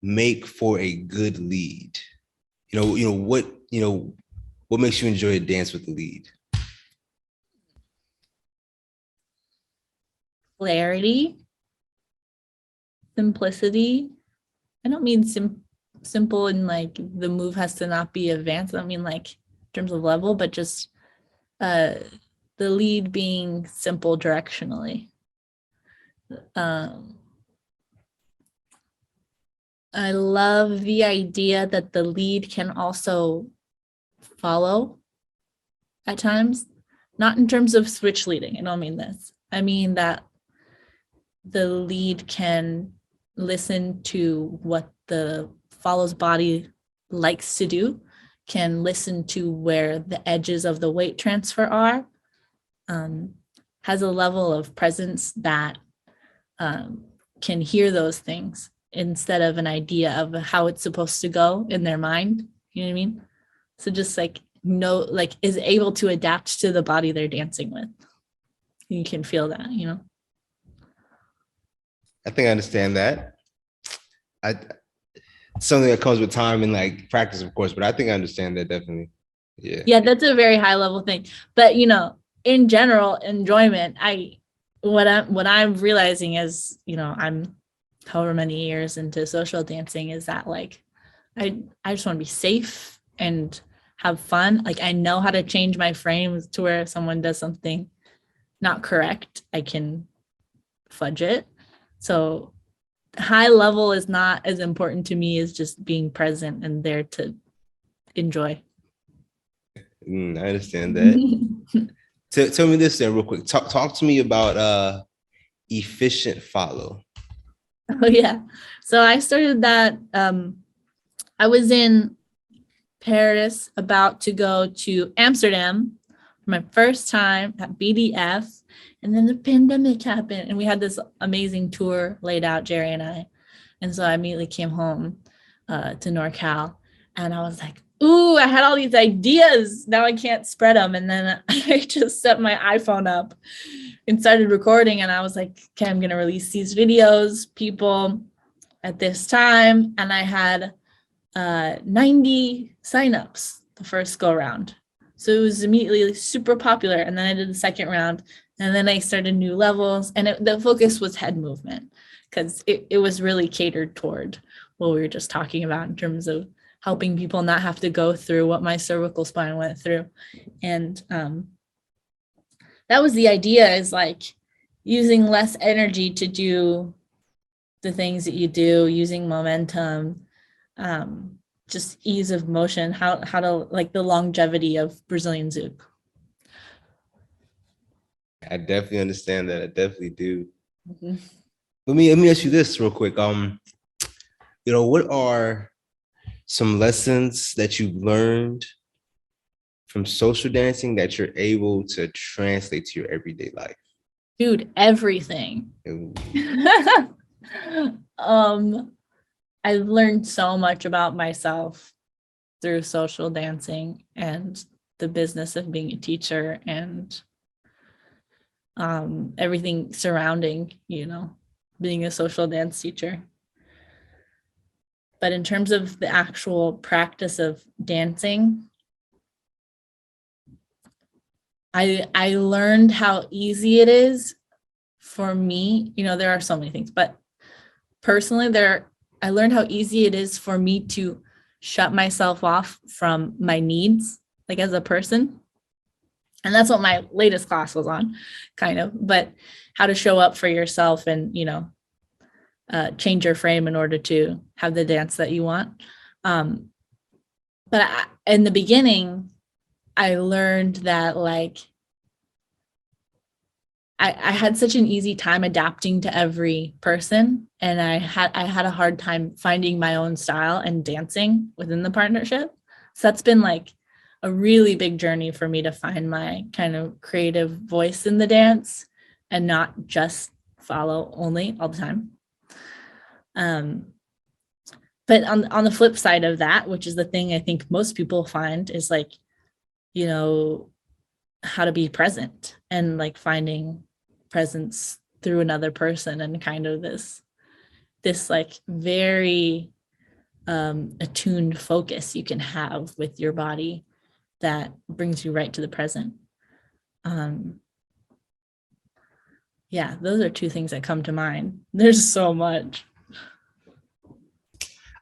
Speaker 1: make for a good lead? What makes you enjoy a dance with the lead?
Speaker 2: Clarity, simplicity. I don't mean simple in like the move has to not be advanced. I don't mean like in terms of level, but just the lead being simple directionally. I love the idea that the lead can also follow at times, not in terms of switch leading. I don't mean this. I mean that the lead can listen to what the follow's body likes to do, can listen to where the edges of the weight transfer are, has a level of presence that can hear those things instead of an idea of how it's supposed to go in their mind. You know what I mean? So just like is able to adapt to the body they're dancing with. You can feel that, you know?
Speaker 1: I think I understand that. Something that comes with time and like practice, of course, but I think I understand that definitely. Yeah.
Speaker 2: Yeah, that's a very high level thing. But in general, enjoyment, what I'm realizing is, I'm however many years into social dancing, is that like I just want to be safe and have fun. Like I know how to change my frame to where if someone does something not correct, I can fudge it. So high level is not as important to me as just being present and there to enjoy.
Speaker 1: I understand that. Tell me this then real quick. Talk to me about efficient follow.
Speaker 2: Oh yeah. So I started that. I was in Paris about to go to Amsterdam for my first time at BDF. And then the pandemic happened and we had this amazing tour laid out, Jerry and I. And so I immediately came home to NorCal and I was like, ooh, I had all these ideas. Now I can't spread them. And then I just set my iPhone up and started recording. And I was like, okay, I'm going to release these videos, people, at this time. And I had 90 signups the first go round. So it was immediately super popular. And then I did the second round. And then I started new levels. And the focus was head movement because it was really catered toward what we were just talking about in terms of helping people not have to go through what my cervical spine went through. And that was the idea, is like using less energy to do the things that you do, using momentum, just ease of motion, how to like the longevity of Brazilian zouk.
Speaker 1: I definitely understand that. I definitely do.
Speaker 2: Mhm.
Speaker 1: Let me ask you this real quick. What are some lessons that you've learned from social dancing that you're able to translate to your everyday life?
Speaker 2: Dude, everything.
Speaker 1: Ooh.
Speaker 2: I've learned so much about myself through social dancing and the business of being a teacher and everything surrounding, being a social dance teacher. But in terms of the actual practice of dancing, I learned how easy it is for me. There are so many things, but personally, I learned how easy it is for me to shut myself off from my needs, like as a person. And that's what my latest class was on, kind of, but how to show up for yourself and, change your frame in order to have the dance that you want. But in the beginning, I learned that like I had such an easy time adapting to every person, and I had a hard time finding my own style and dancing within the partnership. So that's been like a really big journey for me to find my kind of creative voice in the dance and not just follow only all the time. But on the flip side of that, which is the thing I think most people find, is like, how to be present and like finding presence through another person, and kind of this like very attuned focus you can have with your body that brings you right to the present. Yeah, those are two things that come to mind. There's so much.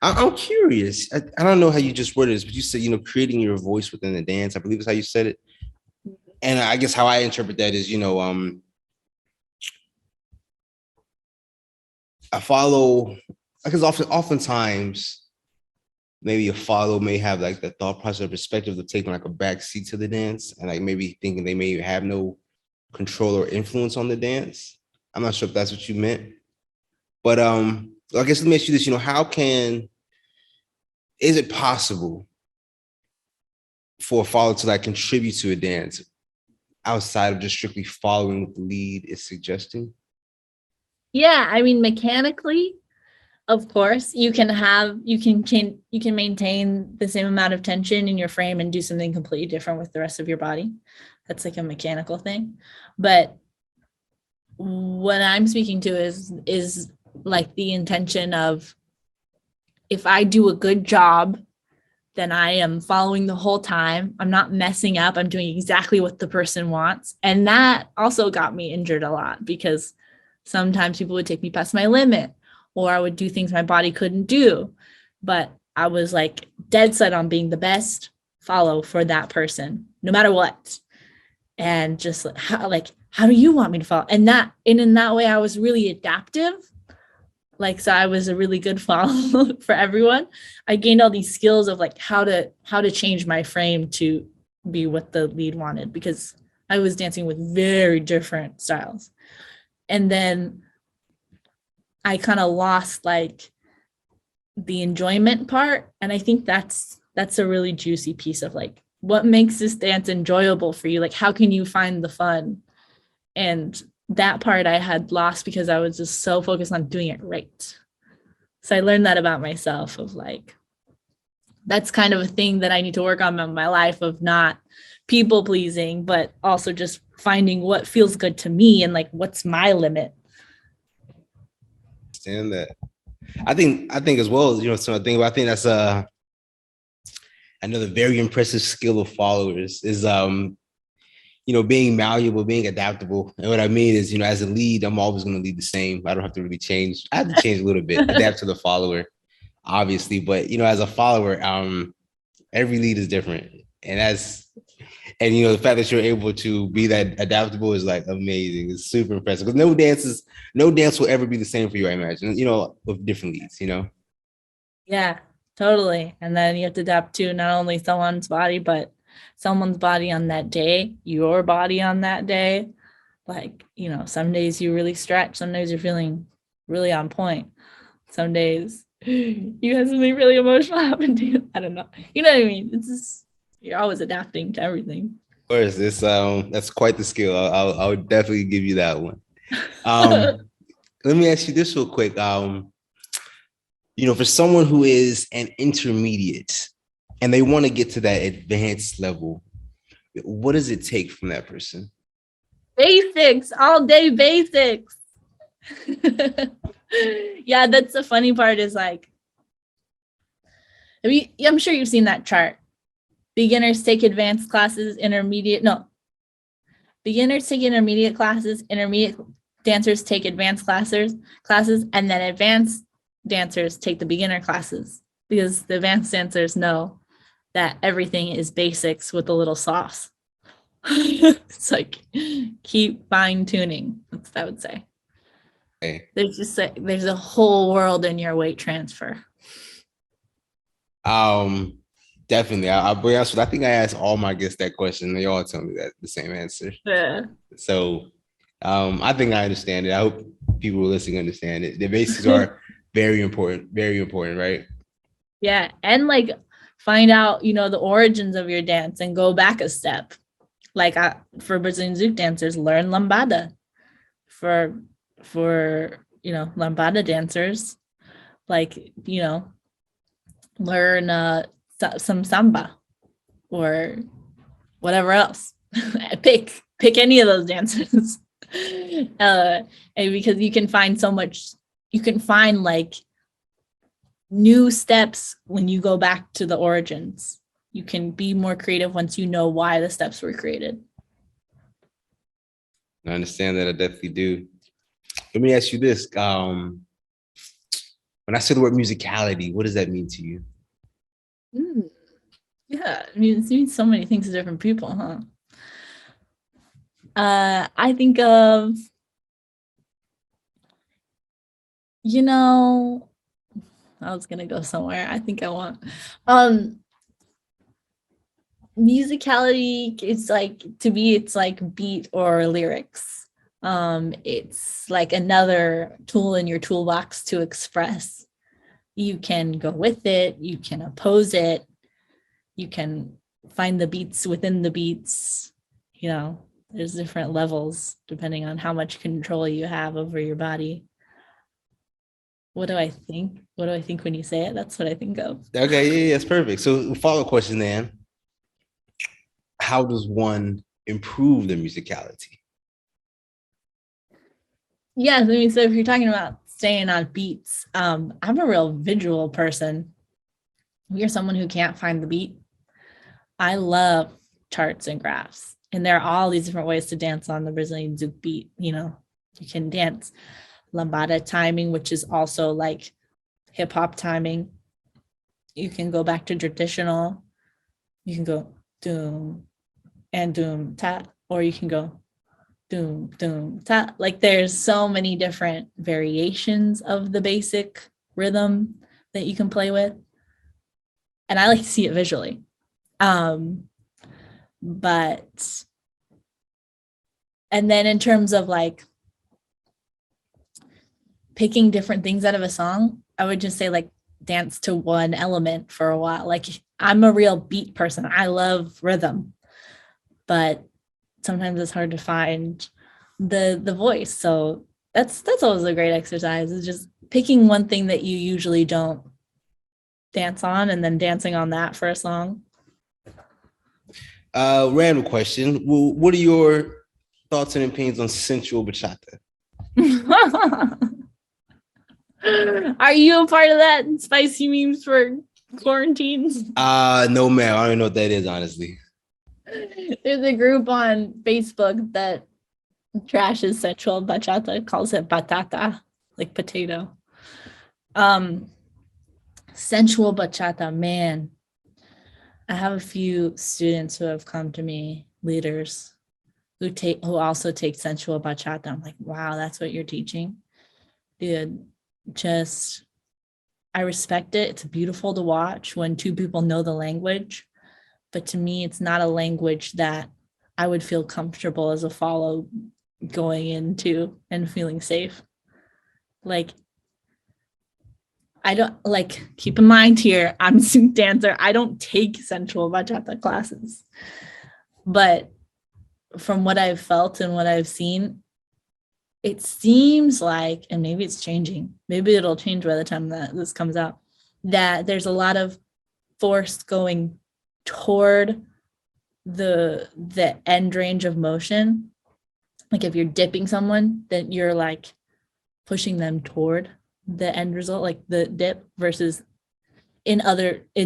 Speaker 1: I'm curious. I don't know how you just worded this, but you said, creating your voice within the dance. I believe is how you said it. And I guess how I interpret that is, I follow, because oftentimes maybe a follow may have like the thought process or perspective of taking like a back seat to the dance and like maybe thinking they may have no control or influence on the dance. I'm not sure if that's what you meant. But I guess let me ask you this, is it possible for a follower to like contribute to a dance outside of just strictly following what the lead is suggesting?
Speaker 2: Yeah, I mean, mechanically, of course, you can maintain the same amount of tension in your frame and do something completely different with the rest of your body. That's like a mechanical thing. But what I'm speaking to is like the intention of, if I do a good job, then I am following the whole time. I'm not messing up. I'm doing exactly what the person wants. And that also got me injured a lot, because sometimes people would take me past my limit, or I would do things my body couldn't do. But I was like dead set on being the best follow for that person, no matter what. And just how do you want me to follow? And in that way, I was really adaptive. Like, so I was a really good follow for everyone. I gained all these skills of like how to change my frame to be what the lead wanted, because I was dancing with very different styles. And then I kind of lost like the enjoyment part. And I think that's a really juicy piece of like, what makes this dance enjoyable for you? Like, how can you find the fun? And that part I had lost because I was just so focused on doing it right. So I learned that about myself, of like, that's kind of a thing that I need to work on in my life, of not people pleasing, but also just finding what feels good to me and like, what's my limit.
Speaker 1: Understand that. I think as well, so I think that's another very impressive skill of followers is being malleable, being adaptable. And what I mean is, as a lead, I'm always going to lead the same. I don't have to really change. I have to change a little bit, adapt to the follower, obviously. But as a follower, every lead is different. And the fact that you're able to be that adaptable is like amazing. It's super impressive. Because no dance will ever be the same for you, I imagine, with different leads.
Speaker 2: Yeah. Totally. And then you have to adapt to not only someone's body, but someone's body on that day, your body on that day. Like, some days you really stretch, some days you're feeling really on point. Some days you have something really emotional happen to you. I don't know. You know what I mean? It's just, you're always adapting to everything.
Speaker 1: Of course, it's that's quite the skill. I would definitely give you that one. Um, Let me ask you this real quick. For someone who is an intermediate and they want to get to that advanced level, what does it take from that person?
Speaker 2: Basics, all day basics. Yeah, that's the funny part is like, I'm sure you've seen that chart. Beginners take advanced classes, beginners take intermediate classes, intermediate dancers take advanced classes, and then advanced dancers take the beginner classes, because the advanced dancers know that everything is basics with a little sauce. It's like, keep fine tuning. That's what I would say.
Speaker 1: Okay.
Speaker 2: There's a whole world in your weight transfer.
Speaker 1: Definitely. I'll be honest with you. I think I asked all my guests that question. They all tell me that the same answer.
Speaker 2: Yeah.
Speaker 1: So I think I understand it. I hope people listening understand it. The basics are very important, right?
Speaker 2: Yeah. And like, find out, the origins of your dance and go back a step. Like, for Brazilian Zouk dancers, learn lambada. For lambada dancers, like, learn some samba or whatever else. pick any of those dances. And because you can find like new steps when you go back to the origins. You can be more creative once you know why the steps were created.
Speaker 1: I understand that. I definitely do. Let me ask you this. When I say the word musicality, what does that mean to you?
Speaker 2: Yeah, I mean, it means so many things to different people, huh? I think of, I was gonna go somewhere. I think I want musicality. It's like, to me, it's like beat or lyrics. It's like another tool in your toolbox to express. You can go with it, you can oppose it, you can find the beats within the beats. There's different levels depending on how much control you have over your body. What do I think? What do I think when you say it? That's what I think of.
Speaker 1: Okay, yeah, that's perfect. So follow-up question then. How does one improve the musicality?
Speaker 2: Yeah, I mean, so if you're talking about staying on beats, I'm a real visual person. You're someone who can't find the beat. I love charts and graphs, and there are all these different ways to dance on the Brazilian Zouk beat. You can dance lambada timing, which is also like hip hop timing. You can go back to traditional. You can go doom and doom ta, or you can go doom doom ta. Like, there's so many different variations of the basic rhythm that you can play with, and I like to see it visually. But and then in terms of like picking different things out of a song, I would just say like dance to one element for a while. Like, I'm a real beat person. I love rhythm, but sometimes it's hard to find the voice. So that's always a great exercise, is just picking one thing that you usually don't dance on and then dancing on that for a song.
Speaker 1: Random question. Well, what are your thoughts and opinions on sensual bachata?
Speaker 2: Are you a part of that spicy memes for quarantines?
Speaker 1: No, ma'am. I don't know what that is, honestly.
Speaker 2: There's a group on Facebook that trashes sensual bachata, calls it batata, like potato. Sensual bachata, man. I have a few students who have come to me, leaders, who also take sensual bachata. I'm like, wow, that's what you're teaching? Dude, just I respect it. It's beautiful to watch when two people know the language. But to me, it's not a language that I would feel comfortable as a follow going into and feeling safe. Like, I don't like, keep in mind here, I'm a zouk dancer. I don't take sensual bachata classes. But from what I've felt and what I've seen, it seems like, and maybe it's changing, maybe it'll change by the time that this comes out, that there's a lot of force going toward the end range of motion. Like if you're dipping someone, then you're like pushing them toward the end result, like the dip, versus in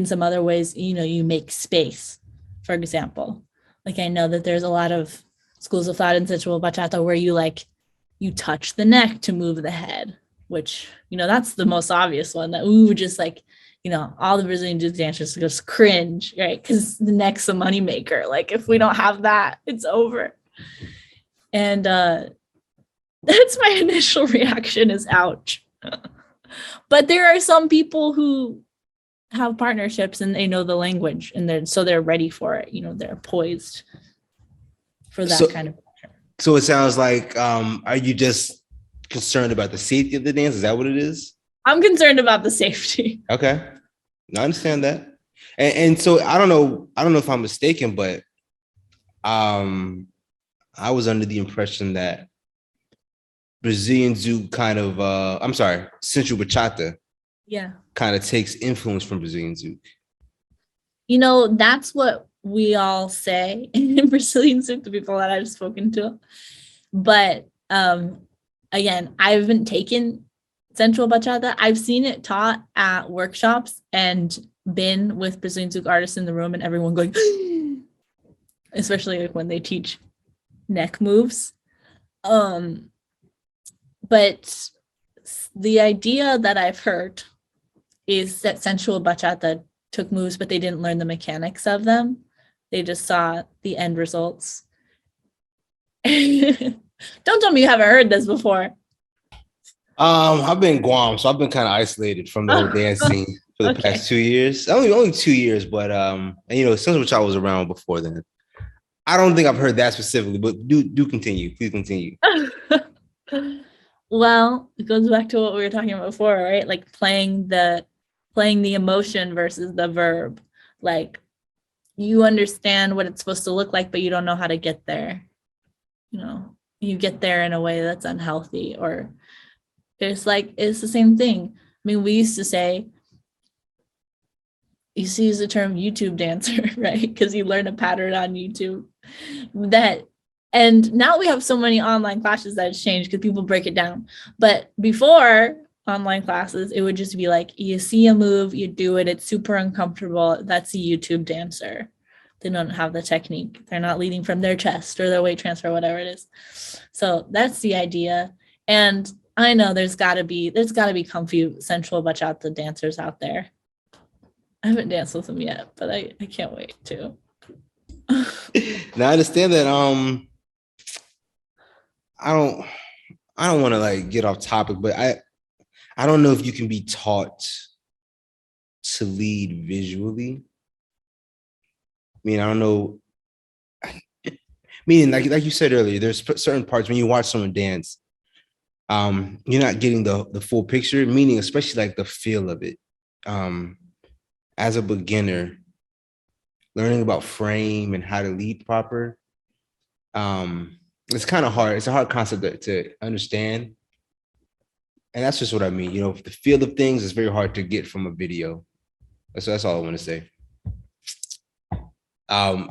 Speaker 2: some other ways, you make space. For example, like I know that there's a lot of schools of thought in sensual bachata where you touch the neck to move the head, which that's the most obvious one that we would just like, all the Brazilian zouk dancers just cringe, right? Because the neck's a moneymaker. Like if we don't have that, it's over. And that's my initial reaction is ouch. But there are some people who have partnerships and they know the language and they're ready for it. They're poised for that kind of.
Speaker 1: So it sounds like, are you just concerned about the safety of the dance? Is that what it is?
Speaker 2: I'm concerned about the safety.
Speaker 1: Okay. I understand that. And so I don't know if I'm mistaken, but I was under the impression that Brazilian zouk kind of sensual bachata kind of takes influence from Brazilian zouk.
Speaker 2: That's what we all say in Brazilian zouk, the people that I've spoken to. But again, I haven't taken sensual bachata. I've seen it taught at workshops and been with Brazilian zouk artists in the room and everyone going, especially like when they teach neck moves. But the idea that I've heard is that sensual bachata took moves, but they didn't learn the mechanics of them. They just saw the end results. Don't tell me you haven't heard this before.
Speaker 1: I've been in Guam, so I've been kind of isolated from the whole dance scene for the past 2 years. Only 2 years, but Sensual Bachata was around before then. I don't think I've heard that specifically, but do continue. Please continue.
Speaker 2: Well, it goes back to what we were talking about before, right? Like playing the emotion versus the verb. Like you understand what it's supposed to look like, but you don't know how to get there. You get there in a way that's unhealthy, or it's the same thing. I mean, we used to say, you see use the term YouTube dancer, right? Because you learn a pattern on YouTube. And now we have so many online classes that it's changed because people break it down. But before online classes, it would just be like, you see a move, you do it, it's super uncomfortable. That's a YouTube dancer. They don't have the technique. They're not leading from their chest or their weight transfer, whatever it is. So that's the idea. And I know there's gotta be comfy sensual bachata dancers out there. I haven't danced with them yet, but I can't wait to.
Speaker 1: Now I understand that I don't want to like get off topic, but I don't know if you can be taught to lead visually. I mean, I don't know. Meaning, like you said earlier, there's certain parts when you watch someone dance, you're not getting the full picture. Meaning, especially like the feel of it. As a beginner, learning about frame and how to lead proper, it's kind of hard. It's a hard concept to understand. And that's just what I mean. The feel of things is very hard to get from a video. That's all I want to say.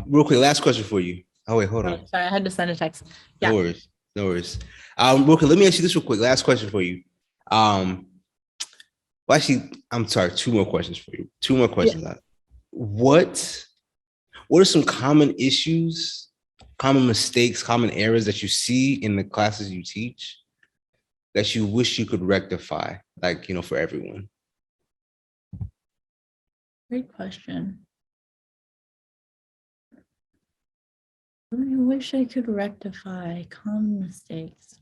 Speaker 1: Real quick, last question for you. Oh, wait, hold on.
Speaker 2: Sorry, I had to send a text. Yeah.
Speaker 1: No worries. Real quick, let me ask you this real quick. Last question for you. Well, actually, I'm sorry, 2 more questions for you. 2 more questions. Yeah. What are some common issues, common mistakes, common errors that you see in the classes you teach that you wish you could rectify, like, for everyone?
Speaker 2: Great question. I wish I could rectify common mistakes.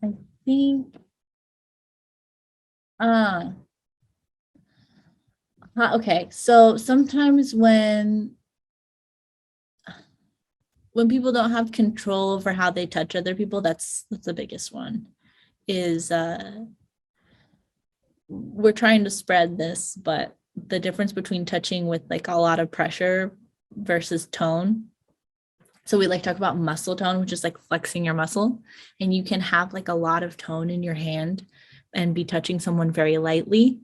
Speaker 2: I think Uh, okay. So sometimes when people don't have control over how they touch other people, that's the biggest one. Is we're trying to spread this, but the difference between touching with like a lot of pressure versus tone. So we like talk about muscle tone, which is like flexing your muscle, and you can have like a lot of tone in your hand and be touching someone very lightly,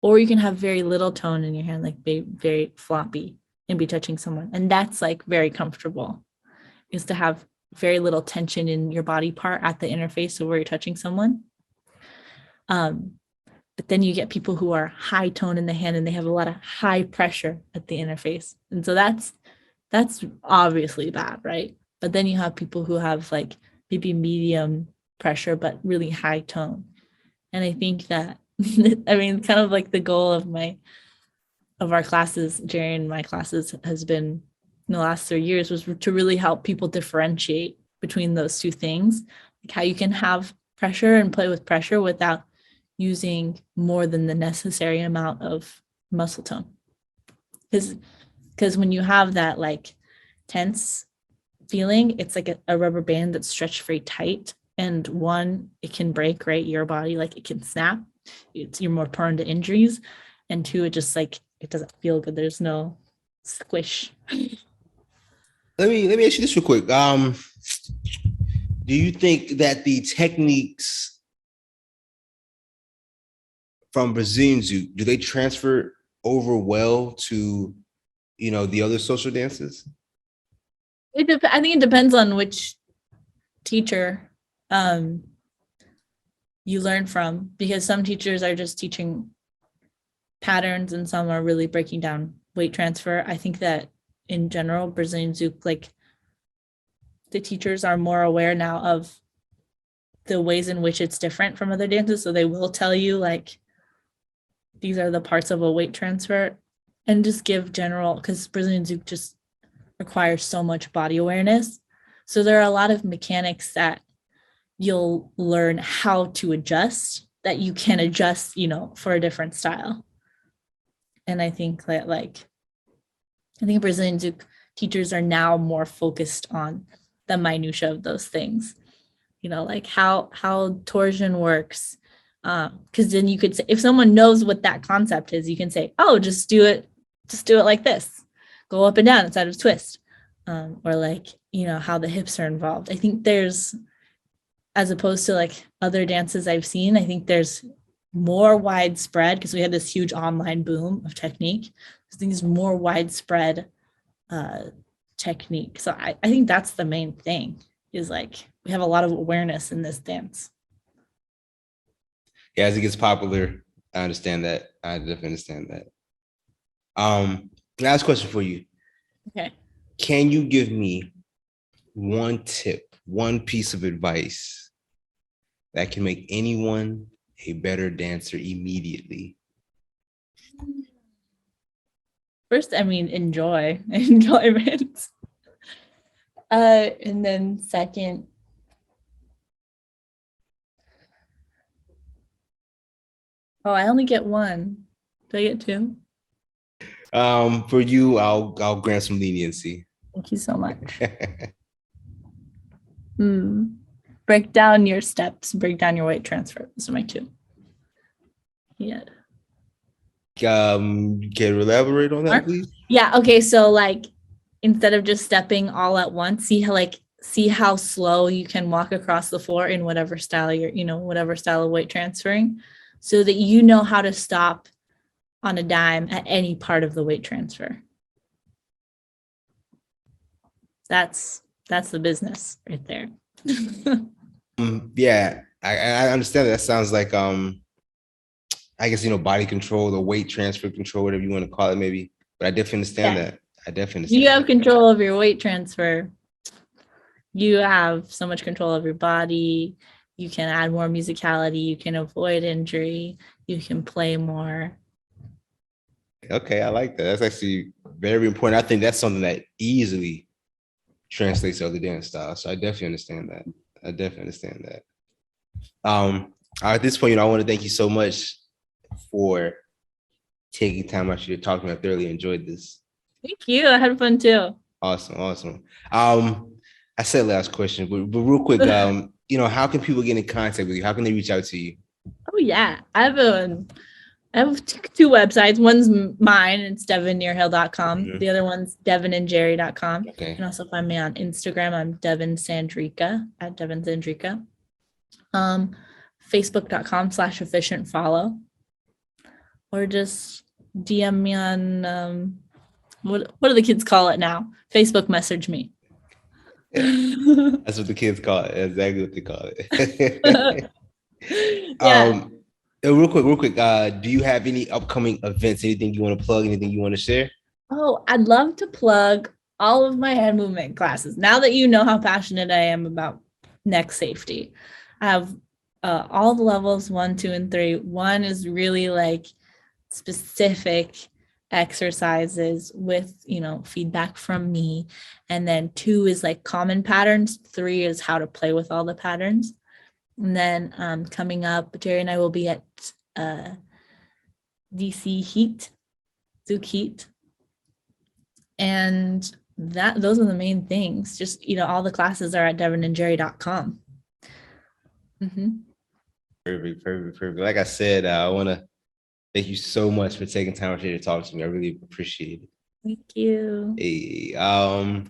Speaker 2: or you can have very little tone in your hand, like very floppy, and be touching someone, and that's like very comfortable. Is to have very little tension in your body part at the interface of where you're touching someone. But then you get people who are high tone in the hand and they have a lot of high pressure at the interface. And so that's obviously bad, right? But then you have people who have like maybe medium pressure, but really high tone. And I think that, I mean, kind of like the goal of our classes during my classes has been in the last 3 years was to really help people differentiate between those two things, like how you can have pressure and play with pressure without using more than the necessary amount of muscle tone. Because when you have that like tense feeling, it's like a rubber band that's stretched very tight. And one, it can break, right? Your body, like it can snap. You're more prone to injuries. And two, it just like, it doesn't feel good. There's no squish.
Speaker 1: Let me ask you this real quick. Do you think that the techniques from Brazilian Zouk, do they transfer over well to, the other social dances?
Speaker 2: I think it depends on which teacher you learn from, because some teachers are just teaching patterns and some are really breaking down weight transfer. I think that in general, Brazilian Zouk, like the teachers are more aware now of the ways in which it's different from other dances. So they will tell you like, these are the parts of a weight transfer, and just give general, because Brazilian Zouk just requires so much body awareness. So there are a lot of mechanics that you'll learn how to adjust that you can adjust, for a different style. And I think that I think Brazilian Zouk teachers are now more focused on the minutia of those things, like how torsion works. Because then you could say, if someone knows what that concept is, you can say, oh, just do it like this, go up and down instead of twist. Or like, how the hips are involved. I think there's, as opposed to like other dances I've seen, I think there's more widespread, because we had this huge online boom of technique. I think there's more widespread technique. So I think that's the main thing, is like we have a lot of awareness in this dance.
Speaker 1: Yeah, as it gets popular, I understand that. I definitely understand that. Last question for you.
Speaker 2: Okay.
Speaker 1: Can you give me one tip, one piece of advice that can make anyone a better dancer immediately?
Speaker 2: First, I mean, enjoyment. And then second, oh, I only get one. Do I get two?
Speaker 1: For you, I'll grant some leniency.
Speaker 2: Thank you so much. Break down your steps, break down your weight transfer. Those are my two. Yeah.
Speaker 1: Can you elaborate on that, please?
Speaker 2: Yeah. Okay. So like, instead of just stepping all at once, see how slow you can walk across the floor in whatever style whatever style of weight transferring, so that you know how to stop on a dime at any part of the weight transfer. That's the business right there.
Speaker 1: Yeah, I understand that. That sounds like I guess body control or weight transfer control, whatever you want to call it, maybe. But I definitely understand that. I definitely understand.
Speaker 2: You have control of your weight transfer. You have so much control of your body. You can add more musicality. You can avoid injury. You can play more.
Speaker 1: Okay, I like that. That's actually very important. I think that's something that easily translates to other dance styles. So I definitely understand that. At this point, I want to thank you so much for taking time out to talk to me. I thoroughly enjoyed this.
Speaker 2: Thank you. I had fun too.
Speaker 1: Awesome. I said last question, but real quick, how can people get in contact with you? How can they reach out to you?
Speaker 2: Oh yeah, I have two websites. One's mine, it's devonnearhill.com.
Speaker 1: Mhm.
Speaker 2: The other one's devonandjerry.com. You
Speaker 1: Okay.
Speaker 2: can also find me on Instagram. I'm Devon Sandrika at Devon Sandrika. Facebook.com/efficient follow. Or just DM me on what do the kids call it now? Facebook message me.
Speaker 1: That's what the kids call it. That's exactly what they call it.
Speaker 2: Yeah.
Speaker 1: Real quick. Do you have any upcoming events? Anything you want to plug? Anything you want to share?
Speaker 2: Oh, I'd love to plug all of my hand movement classes. Now that you know how passionate I am about neck safety, I have all the levels 1, 2, and 3. One is really like specific exercises with feedback from me, and then 2 is like common patterns. 3 is how to play with all the patterns. And then coming up, Jerry and I will be at DC Zouk Heat, and those are the main things. Just all the classes are at devonandjerry.com. Mm-hmm.
Speaker 1: Perfect. Like I said, I want to thank you so much for taking time out here to talk to me. I really appreciate it.
Speaker 2: Thank you.
Speaker 1: Hey, I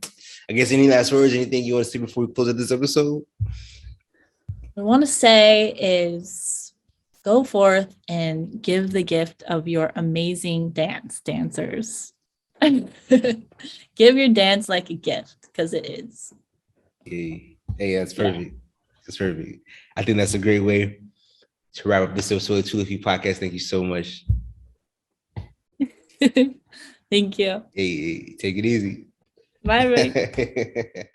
Speaker 1: guess any last words, anything you want to say before we close out this episode?
Speaker 2: What I want to say is go forth and give the gift of your amazing dancers. Give your dance like a gift, because it is.
Speaker 1: Hey, that's perfect. That's perfect. I think that's a great way to wrap up this episode of Two Leafy Podcast. Thank you so much.
Speaker 2: Thank you.
Speaker 1: Hey, take it easy.
Speaker 2: Bye.